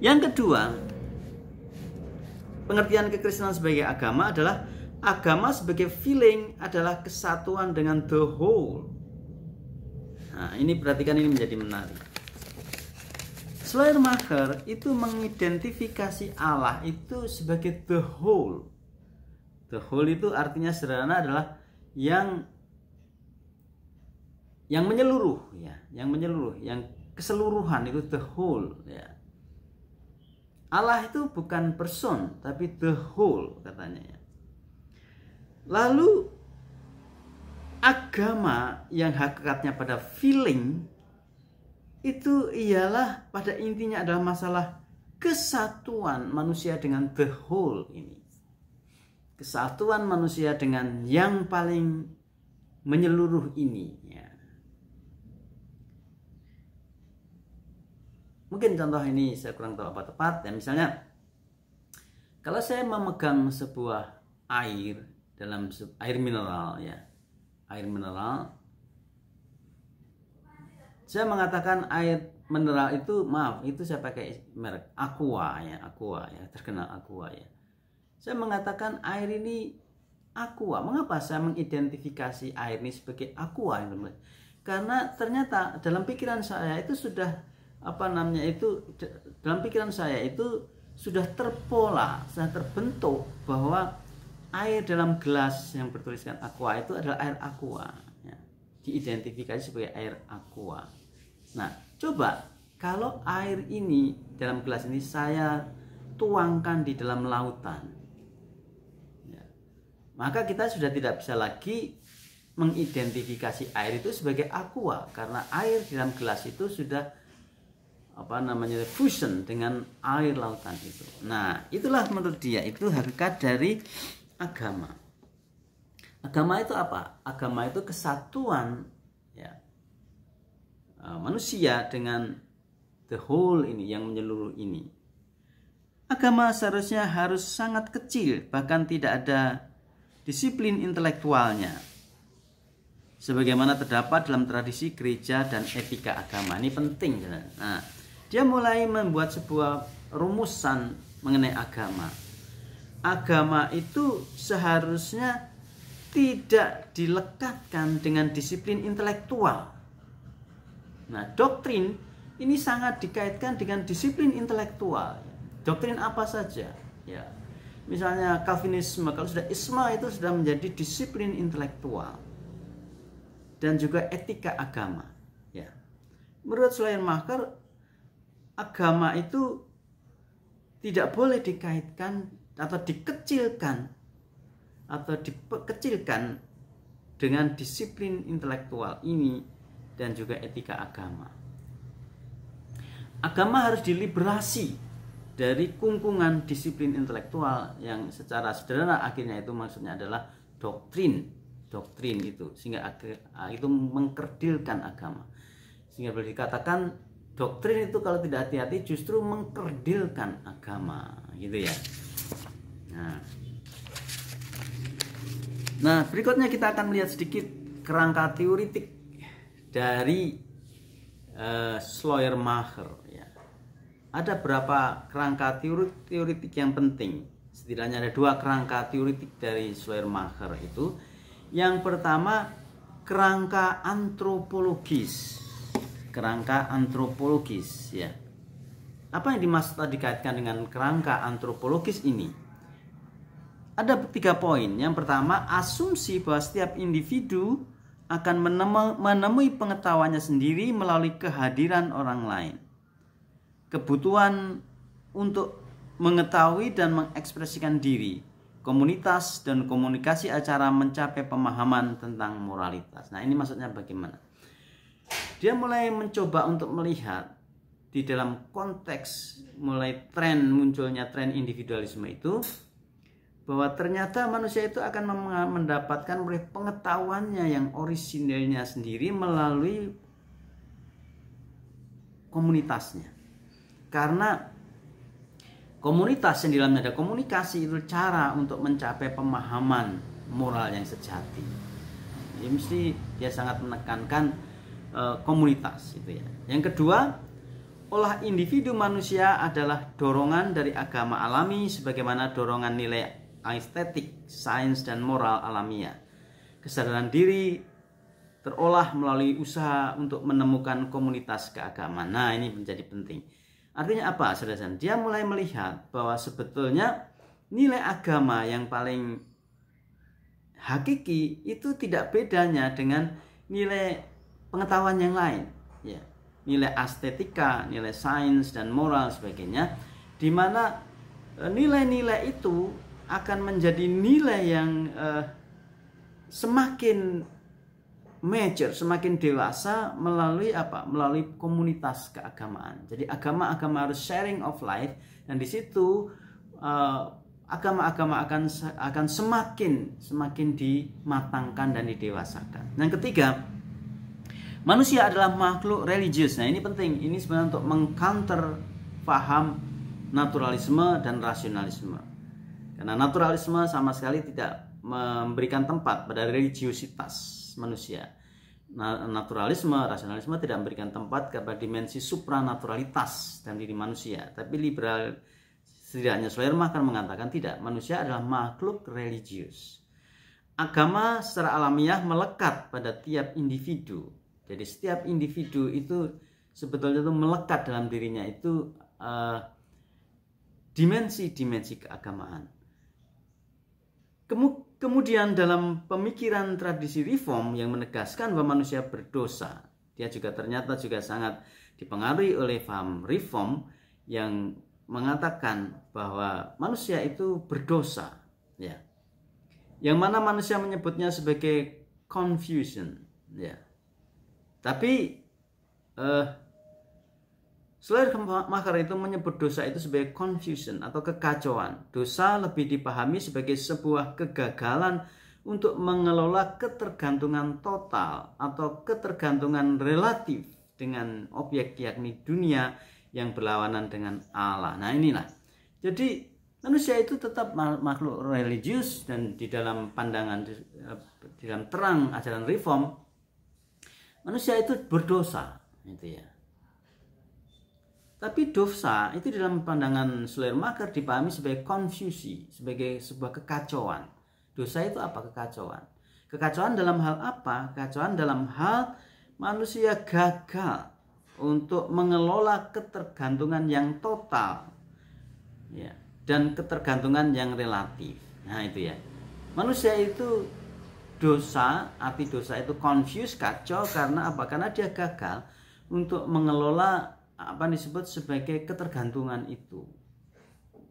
Yang kedua, pengertian kekristenan sebagai agama adalah agama sebagai feeling adalah kesatuan dengan the whole. Nah, ini perhatikan, ini menjadi menarik. Schleiermacher itu mengidentifikasi Allah itu sebagai the whole. The whole itu artinya sederhana adalah yang yang menyeluruh ya, yang menyeluruh, yang keseluruhan itu the whole ya. Allah itu bukan person tapi the whole katanya ya. Lalu agama yang hakikatnya pada feeling itu ialah pada intinya adalah masalah kesatuan manusia dengan the whole ini. Kesatuan manusia dengan yang paling menyeluruh ini ya. Mungkin contoh ini saya kurang tahu apa tepat ya, misalnya kalau saya memegang sebuah air dalam air mineral ya, air mineral, saya mengatakan air mineral itu, maaf itu saya pakai merek Aqua ya, Aqua ya, terkenal Aqua ya. Saya mengatakan air ini Aqua. Mengapa saya mengidentifikasi air ini sebagai Aqua? Karena ternyata dalam pikiran saya itu sudah dalam pikiran saya itu sudah terpola, sudah terbentuk bahwa air dalam gelas yang bertuliskan Aqua itu adalah air Aqua ya. Diidentifikasi sebagai air Aqua. Nah, coba kalau air ini dalam gelas ini saya tuangkan di dalam lautan ya, maka kita sudah tidak bisa lagi mengidentifikasi air itu sebagai Aqua, karena air dalam gelas itu sudah fusion dengan air lautan itu. Nah, itulah menurut dia itu hakikat dari agama. Agama itu apa? Agama itu kesatuan ya, manusia dengan the whole ini, yang menyeluruh ini. Agama seharusnya harus sangat kecil, bahkan tidak ada disiplin intelektualnya, sebagaimana terdapat dalam tradisi gereja dan etika agama. Ini penting. Nah, dia mulai membuat sebuah rumusan mengenai agama. Agama itu seharusnya tidak dilekatkan dengan disiplin intelektual. Nah, doktrin ini sangat dikaitkan dengan disiplin intelektual. Doktrin apa saja? Ya, misalnya Calvinisme, kalau sudah isma itu sudah menjadi disiplin intelektual dan juga etika agama. Ya, menurut Schleiermacher, agama itu tidak boleh dikaitkan atau dikecilkan dengan disiplin intelektual ini dan juga etika agama. Agama harus diliberasi dari kungkungan disiplin intelektual yang secara sederhana akhirnya itu maksudnya adalah doktrin itu, sehingga itu mengkerdilkan agama, sehingga boleh dikatakan doktrin itu kalau tidak hati-hati justru mengkerdilkan agama, gitu ya. Nah, berikutnya kita akan melihat sedikit kerangka teoritik dari Schleiermacher. Ya. Ada berapa kerangka teoritik yang penting? Setidaknya ada 2 kerangka teoritik dari Schleiermacher itu. Yang pertama, kerangka antropologis. Kerangka antropologis ya. Apa yang dimaksud dikaitkan dengan kerangka antropologis ini? Ada 3 poin. Yang pertama, asumsi bahwa setiap individu akan menemui pengetahuannya sendiri melalui kehadiran orang lain. Kebutuhan untuk mengetahui dan mengekspresikan diri, komunitas dan komunikasi acara mencapai pemahaman tentang moralitas. Nah, ini maksudnya bagaimana? Dia mulai mencoba untuk melihat di dalam konteks mulai munculnya tren individualisme itu, bahwa ternyata manusia itu akan mendapatkan pengetahuannya yang orisinilnya sendiri melalui komunitasnya. Karena komunitas yang di dalamnya ada komunikasi itu cara untuk mencapai pemahaman moral yang sejati. Jadi mesti dia sangat menekankan komunitas itu ya. Yang kedua, olah individu manusia adalah dorongan dari agama alami sebagaimana dorongan nilai estetik, sains dan moral alamiah. Kesadaran diri terolah melalui usaha untuk menemukan komunitas keagamaan. Nah, ini menjadi penting. Artinya apa, saudara? Dia mulai melihat bahwa sebetulnya nilai agama yang paling hakiki itu tidak bedanya dengan nilai pengetahuan yang lain, ya, nilai estetika, nilai sains dan moral sebagainya, di mana nilai-nilai itu akan menjadi nilai yang semakin mature, semakin dewasa melalui apa? Melalui komunitas keagamaan. Jadi agama-agama harus sharing of life, dan di situ agama-agama akan semakin dimatangkan dan didewasakan. Yang ketiga, manusia adalah makhluk religius. Nah, ini penting. Ini sebenarnya untuk mengcounter paham naturalisme dan rasionalisme. Karena naturalisme sama sekali tidak memberikan tempat pada religiusitas manusia. Naturalisme, rasionalisme tidak memberikan tempat kepada dimensi supranaturalitas dalam diri manusia. Tapi liberal, setidaknya Schleiermacher mengatakan tidak, manusia adalah makhluk religius. Agama secara alamiah melekat pada tiap individu. Jadi setiap individu itu sebetulnya itu melekat dalam dirinya itu dimensi-dimensi keagamaan. Kemudian dalam pemikiran tradisi reform yang menegaskan bahwa manusia berdosa, dia juga ternyata juga sangat dipengaruhi oleh paham reform yang mengatakan bahwa manusia itu berdosa, ya. Yang mana manusia menyebutnya sebagai confusion, ya. Tapi Schleiermacher itu menyebut dosa itu sebagai confusion atau kekacauan. Dosa lebih dipahami sebagai sebuah kegagalan untuk mengelola ketergantungan total atau ketergantungan relatif dengan objek, yakni dunia yang berlawanan dengan Allah. Nah, inilah. Jadi manusia itu tetap makhluk religius, dan di dalam pandangan, di dalam terang ajaran reform, manusia itu berdosa, itu ya. Tapi dosa itu dalam pandangan Schleiermacher dipahami sebagai konfusi, sebagai sebuah kekacauan. Dosa itu apa? Kekacauan. Kekacauan dalam hal apa? Kekacauan dalam hal manusia gagal untuk mengelola ketergantungan yang total, ya, dan ketergantungan yang relatif. Nah, itu ya. Manusia itu dosa, arti dosa itu confused, kacau, karena apa? Karena dia gagal untuk mengelola apa disebut sebagai ketergantungan itu.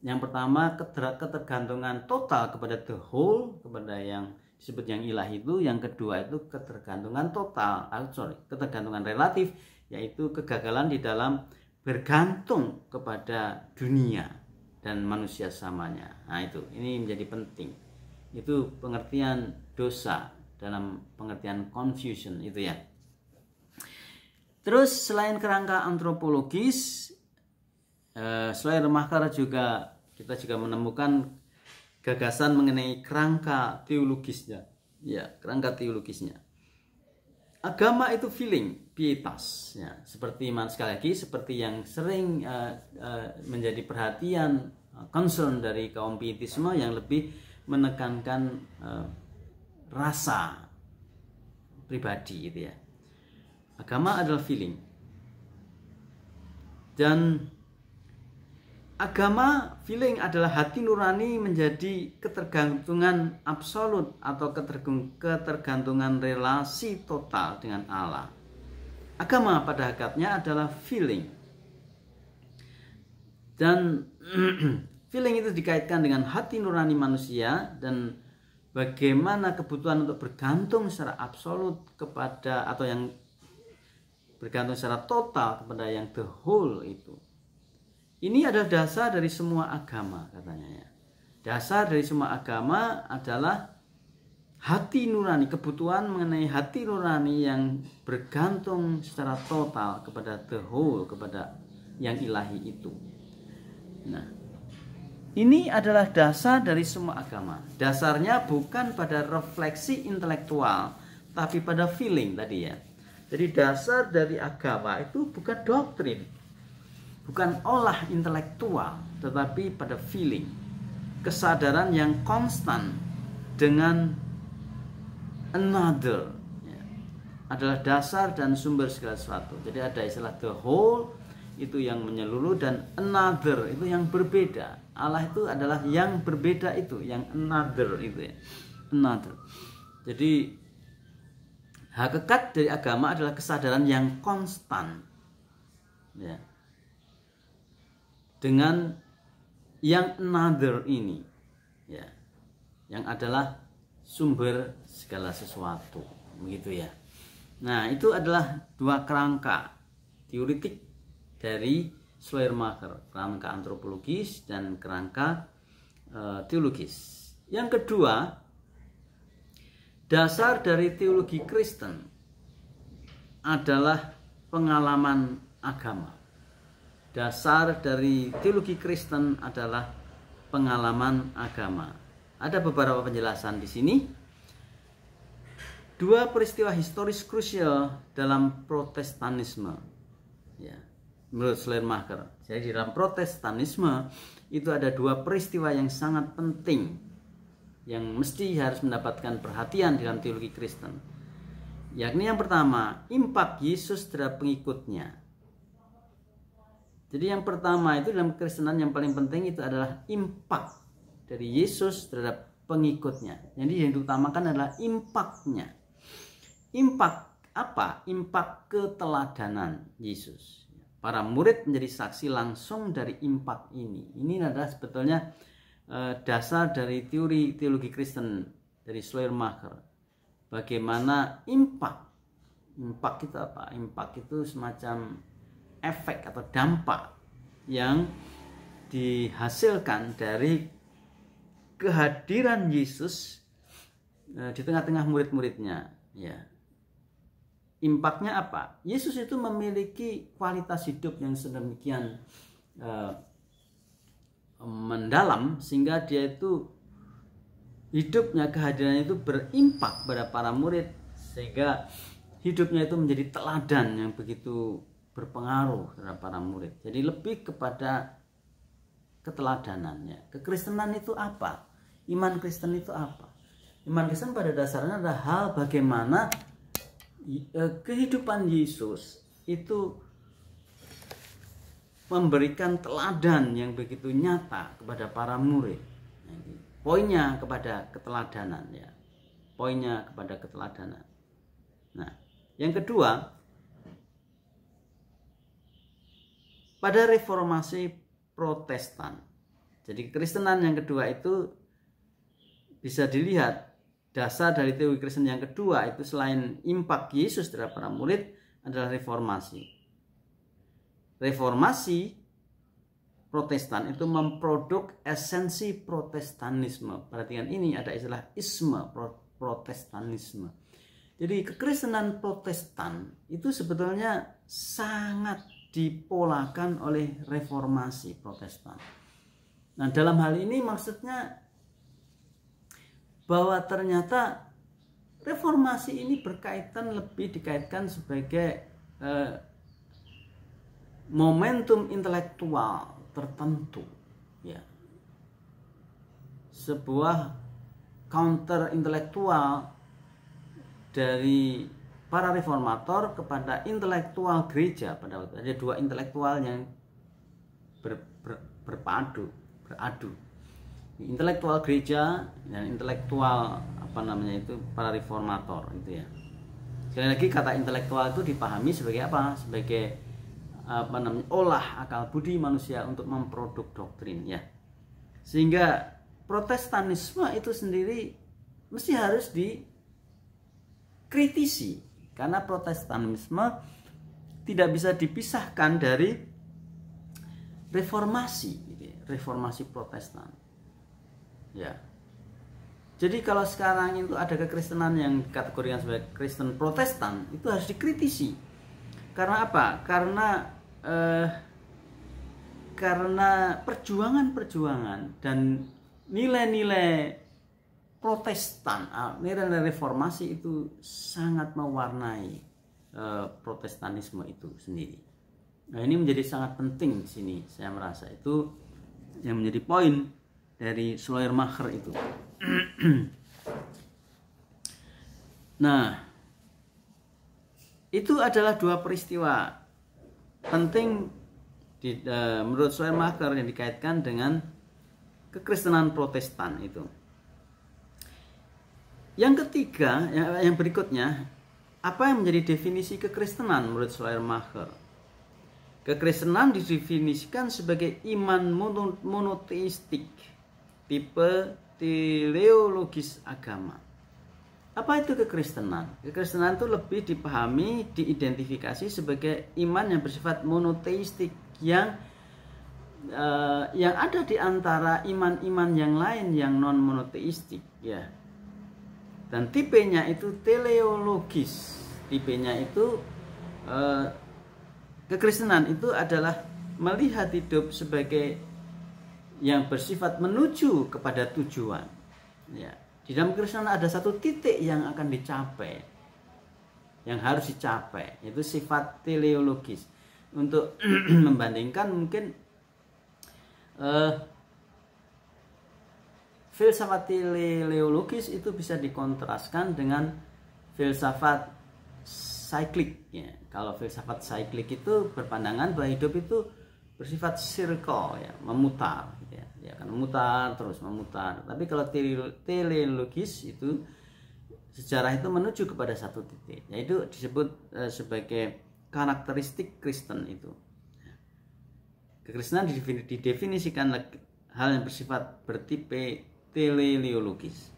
Yang pertama, ketergantungan total kepada the whole, kepada yang disebut yang ilahi itu. Yang kedua itu ketergantungan total, ketergantungan relatif, yaitu kegagalan di dalam bergantung kepada dunia dan manusia samanya. Nah, itu ini menjadi penting. Itu pengertian dosa dalam pengertian confusion itu ya. Terus selain kerangka antropologis, Schleiermacher kita juga menemukan gagasan mengenai kerangka teologisnya. Ya, kerangka teologisnya. Agama itu feeling, pietas, ya, seperti sekali lagi seperti yang sering menjadi perhatian, concern dari kaum pietisme yang lebih menekankan rasa pribadi itu ya. Agama adalah feeling. Dan agama, feeling adalah hati nurani menjadi ketergantungan absolut atau ketergantungan relasi total dengan Allah. Agama pada hakikatnya adalah feeling. Dan feeling itu dikaitkan dengan hati nurani manusia dan bagaimana kebutuhan untuk bergantung secara absolut kepada, atau yang bergantung secara total kepada yang the whole itu. Ini adalah dasar dari semua agama katanya ya. Dasar dari semua agama adalah hati nurani, kebutuhan mengenai hati nurani yang bergantung secara total kepada the whole, kepada yang ilahi itu. Nah, ini adalah dasar dari semua agama. Dasarnya bukan pada refleksi intelektual, tapi pada feeling tadi ya. Jadi dasar dari agama itu bukan doktrin, bukan olah intelektual, tetapi pada feeling, kesadaran yang konstan dengan another ya, adalah dasar dan sumber segala sesuatu. Jadi ada istilah the whole itu yang menyeluruh, dan another itu yang berbeda. Allah itu adalah yang berbeda itu, yang another itu ya, another. Jadi Hakikat dari agama adalah kesadaran yang konstan, ya, dengan yang another ini, ya, yang adalah sumber segala sesuatu, begitu ya. Nah, itu adalah dua kerangka teoritik dari Schleiermacher, kerangka antropologis dan kerangka teologis. Yang kedua, dasar dari teologi Kristen adalah pengalaman agama. Dasar dari teologi Kristen adalah pengalaman agama. Ada beberapa penjelasan di sini. Dua peristiwa historis krusial dalam Protestanisme, ya, menurut Schleiermacher. Jadi dalam Protestanisme itu ada dua peristiwa yang sangat penting, yang mesti harus mendapatkan perhatian dalam teologi Kristen. Yakni yang pertama, impak Yesus terhadap pengikutnya. Jadi yang pertama itu dalam Kristenan yang paling penting itu adalah impak dari Yesus terhadap pengikutnya. Jadi yang diutamakan adalah impaknya. Impak apa? Impak keteladanan Yesus. Para murid menjadi saksi langsung dari impak ini. Ini adalah sebetulnya dasar dari teori teologi Kristen dari Schleiermacher. Bagaimana impak itu apa? Impak itu semacam efek atau dampak yang dihasilkan dari kehadiran Yesus di tengah-tengah murid-muridnya, ya. Impaknya apa? Yesus itu memiliki kualitas hidup yang sedemikian mendalam sehingga dia itu hidupnya, kehadirannya itu berimpak pada para murid, sehingga hidupnya itu menjadi teladan yang begitu berpengaruh terhadap para murid. Jadi lebih kepada keteladanannya. Kekristenan itu apa? Iman Kristen itu apa? Iman Kristen pada dasarnya adalah hal bagaimana kehidupan Yesus itu memberikan teladan yang begitu nyata kepada para murid. Poinnya kepada keteladanan, ya. Poinnya kepada keteladanan. Nah, yang kedua, pada reformasi Protestan. Jadi Kristenan yang kedua itu bisa dilihat dasar dari teori Kristen yang kedua itu selain impak Yesus terhadap para murid adalah reformasi. Reformasi Protestan itu memproduk esensi Protestanisme. Perhatikan ini ada istilah isme Protestanisme. Jadi kekristenan Protestan itu sebetulnya sangat dipolakan oleh reformasi Protestan. Nah, dalam hal ini maksudnya bahwa ternyata reformasi ini lebih dikaitkan sebagai momentum intelektual tertentu, ya, sebuah counter intelektual dari para reformator kepada intelektual gereja. Pada waktu ada dua intelektual yang beradu, intelektual gereja dan intelektual para reformator itu, ya. Sekali lagi kata intelektual itu dipahami sebagai apa? Sebagai olah akal budi manusia untuk memproduk doktrin, ya. Sehingga Protestanisme itu sendiri mesti harus dikritisi karena Protestanisme tidak bisa dipisahkan dari reformasi, reformasi Protestan, ya. Jadi kalau sekarang itu ada kekristenan yang dikategorikan sebagai Kristen Protestan, itu harus dikritisi. Karena apa? Karena perjuangan-perjuangan dan nilai-nilai Protestan, nilai reformasi itu sangat mewarnai Protestanisme itu sendiri. Nah, ini menjadi sangat penting di sini. Saya merasa itu yang menjadi poin dari Schleiermacher itu. Nah, itu adalah dua peristiwa penting menurut Schleiermacher yang dikaitkan dengan kekristenan Protestan itu. Yang ketiga, yang berikutnya Apa yang menjadi definisi kekristenan menurut Schleiermacher? Kekristenan didefinisikan sebagai iman monoteistik, tipe teleologis agama. Apa itu kekristenan? Kekristenan itu lebih dipahami, diidentifikasi sebagai iman yang bersifat monoteistik yang ada di antara iman-iman yang lain yang non monoteistik, ya. Dan tipenya itu teleologis. Tipenya itu kekristenan itu adalah melihat hidup sebagai yang bersifat menuju kepada tujuan. Ya. Di dalam kekristenan ada satu titik yang akan dicapai, yang harus dicapai, yaitu sifat teleologis. Untuk membandingkan mungkin filsafat teleologis itu bisa dikontraskan dengan filsafat cyclic, ya. Kalau filsafat cyclic itu berpandangan bahwa hidup itu bersifat circle, ya, memutar, ya. Dia akan memutar terus memutar. Tapi kalau teleologis itu sejarah itu menuju kepada satu titik, yaitu disebut sebagai karakteristik Kristen itu. Kekristenan didefinisikan hal yang bersifat bertipe teleologis.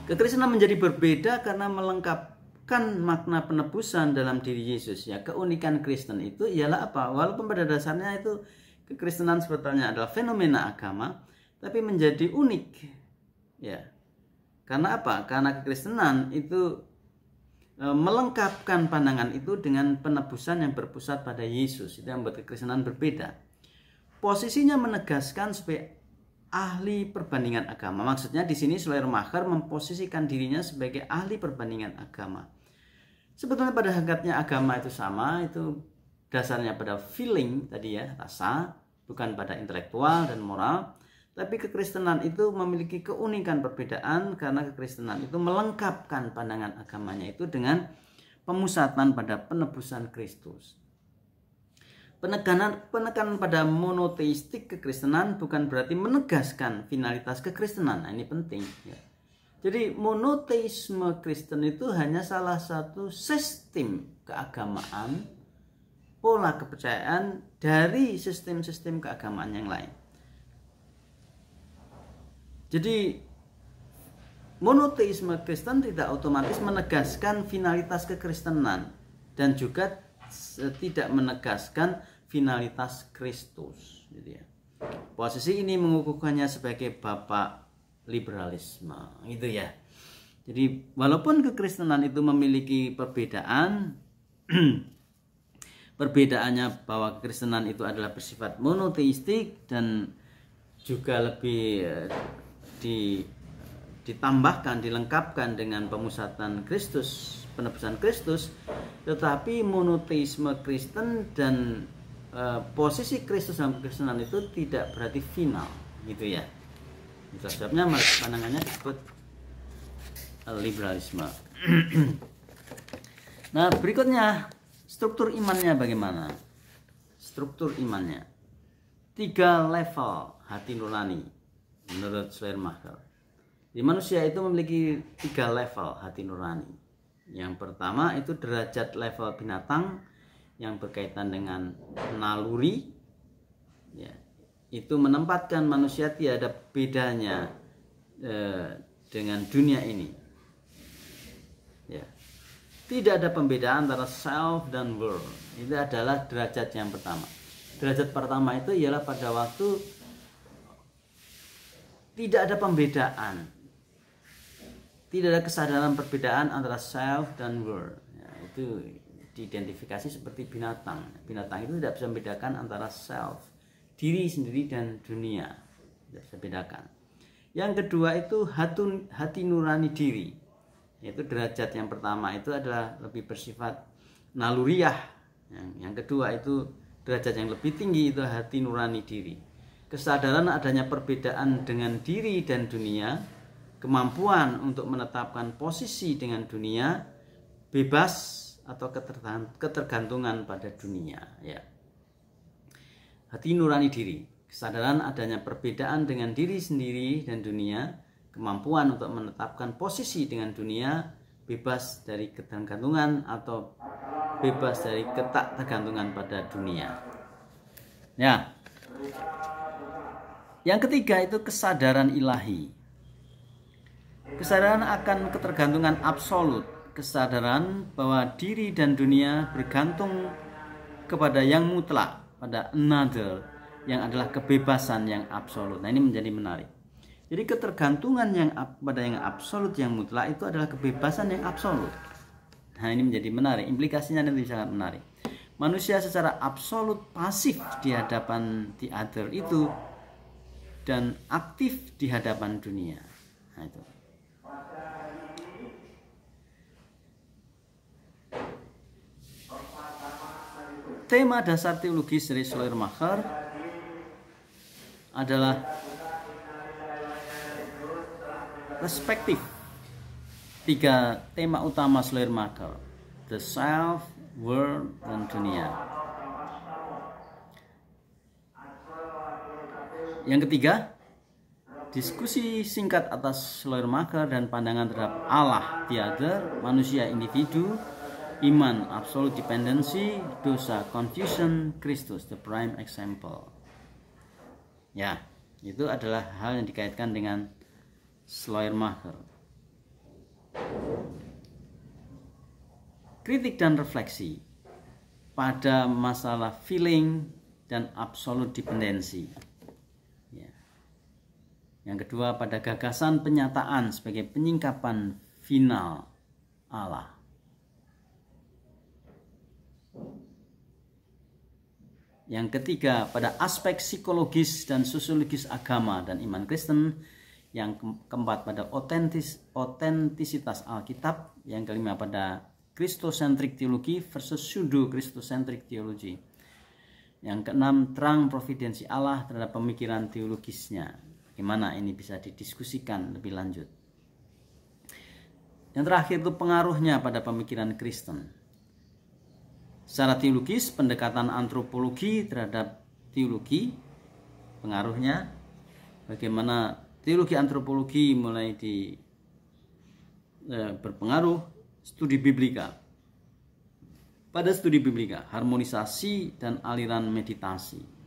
Kekristenan menjadi berbeda karena melengkapkan makna penebusan dalam diri Yesus. Ya, keunikan Kristen itu ialah apa? Walaupun pada dasarnya itu kekristenan sebetulnya adalah fenomena agama, tapi menjadi unik. Ya. Karena apa? Karena kekristenan itu melengkapkan pandangan itu dengan penebusan yang berpusat pada Yesus. Itu yang membuat kekristenan berbeda. Posisinya menegaskan sebagai ahli perbandingan agama. Maksudnya di sini Schleiermacher memposisikan dirinya sebagai ahli perbandingan agama. Sebetulnya pada hakikatnya agama itu sama, itu dasarnya pada feeling tadi, ya, rasa, bukan pada intelektual dan moral. Tapi kekristenan itu memiliki keunikan perbedaan karena kekristenan itu melengkapkan pandangan agamanya itu dengan pemusatan pada penebusan Kristus. Penekanan pada monoteistik kekristenan bukan berarti menegaskan finalitas kekristenan. Nah, ini penting, ya. Jadi monoteisme Kristen itu hanya salah satu sistem keagamaan, pola kepercayaan dari sistem-sistem keagamaan yang lain. Jadi monoteisme Kristen tidak otomatis menegaskan finalitas kekristenan dan juga tidak menegaskan finalitas Kristus, gitu, ya. Posisi ini mengukuhkannya sebagai bapak liberalisme, gitu, ya. Jadi walaupun kekristenan itu memiliki perbedaan, perbedaannya bahwa kekristenan itu adalah bersifat monoteistik dan juga lebih ditambahkan, dilengkapkan dengan pemusatan Kristus, penebusan Kristus, tetapi monoteisme Kristen dan posisi Kristus dalam kekristenan itu tidak berarti final, gitu, ya. Itu sebabnya pandangannya disebut liberalisme. Nah, berikutnya struktur imannya bagaimana? Struktur imannya 3 level hati nurani menurut Schleiermacher. Di manusia itu memiliki 3 level hati nurani. Yang pertama itu derajat level binatang yang berkaitan dengan naluri, ya. Itu menempatkan manusia tiada bedanya dengan dunia ini, ya. Tidak ada pembedaan antara self dan world. Itu adalah derajat yang pertama. Derajat pertama itu ialah pada waktu tidak ada pembedaan, tidak ada kesadaran perbedaan antara self dan world, ya. Itu diidentifikasi seperti binatang. Binatang itu tidak bisa membedakan antara self, diri sendiri, dan dunia, tidak bisa bedakan. Yang kedua itu hati nurani diri, yaitu derajat yang pertama itu adalah lebih bersifat naluriah. Yang kedua itu derajat yang lebih tinggi, itu hati nurani diri. Kesadaran adanya perbedaan dengan diri dan dunia, kemampuan untuk menetapkan posisi dengan dunia, bebas atau ketergantungan pada dunia, ya. Hati nurani diri, kesadaran adanya perbedaan dengan diri sendiri dan dunia, kemampuan untuk menetapkan posisi dengan dunia, bebas dari ketergantungan atau bebas dari ketergantungan pada dunia. Ya. Yang ketiga itu kesadaran ilahi. Kesadaran akan ketergantungan absolut, kesadaran bahwa diri dan dunia bergantung kepada yang mutlak, pada another, yang adalah kebebasan yang absolut. Nah, ini menjadi menarik. Jadi ketergantungan yang pada yang absolut, yang mutlak itu adalah kebebasan yang absolut. Nah, ini menjadi menarik, implikasinya nanti sangat menarik. Manusia secara absolut pasif di hadapan the other itu dan aktif di hadapan dunia. Nah, itu. Tema dasar teologis dari Schleiermacher adalah perspektif. 3 tema utama Schleiermacher: the self, world, dan dunia. Yang ketiga, diskusi singkat atas Schleiermacher dan pandangan terhadap Allah, the other, manusia individu, iman, absolute dependency, dosa, confusion, Kristus, the prime example. Ya, itu adalah hal yang dikaitkan dengan Schleiermacher. Kritik dan refleksi pada masalah feeling dan absolute dependency. Ya. Yang kedua, pada gagasan penyataan sebagai penyingkapan final Allah. Yang ketiga, pada aspek psikologis dan sosiologis agama dan iman Kristen. Yang keempat, pada otentisitas Alkitab. Yang kelima, pada Christocentric teologi versus pseudo Christocentric teologi. Yang keenam, terang providensi Allah terhadap pemikiran teologisnya. Bagaimana ini bisa didiskusikan lebih lanjut. Yang terakhir itu pengaruhnya pada pemikiran Kristen. Secara teologis, pendekatan antropologi terhadap teologi, pengaruhnya, bagaimana teologi antropologi mulai berpengaruh studi biblika. Pada studi biblika, harmonisasi dan aliran meditasi.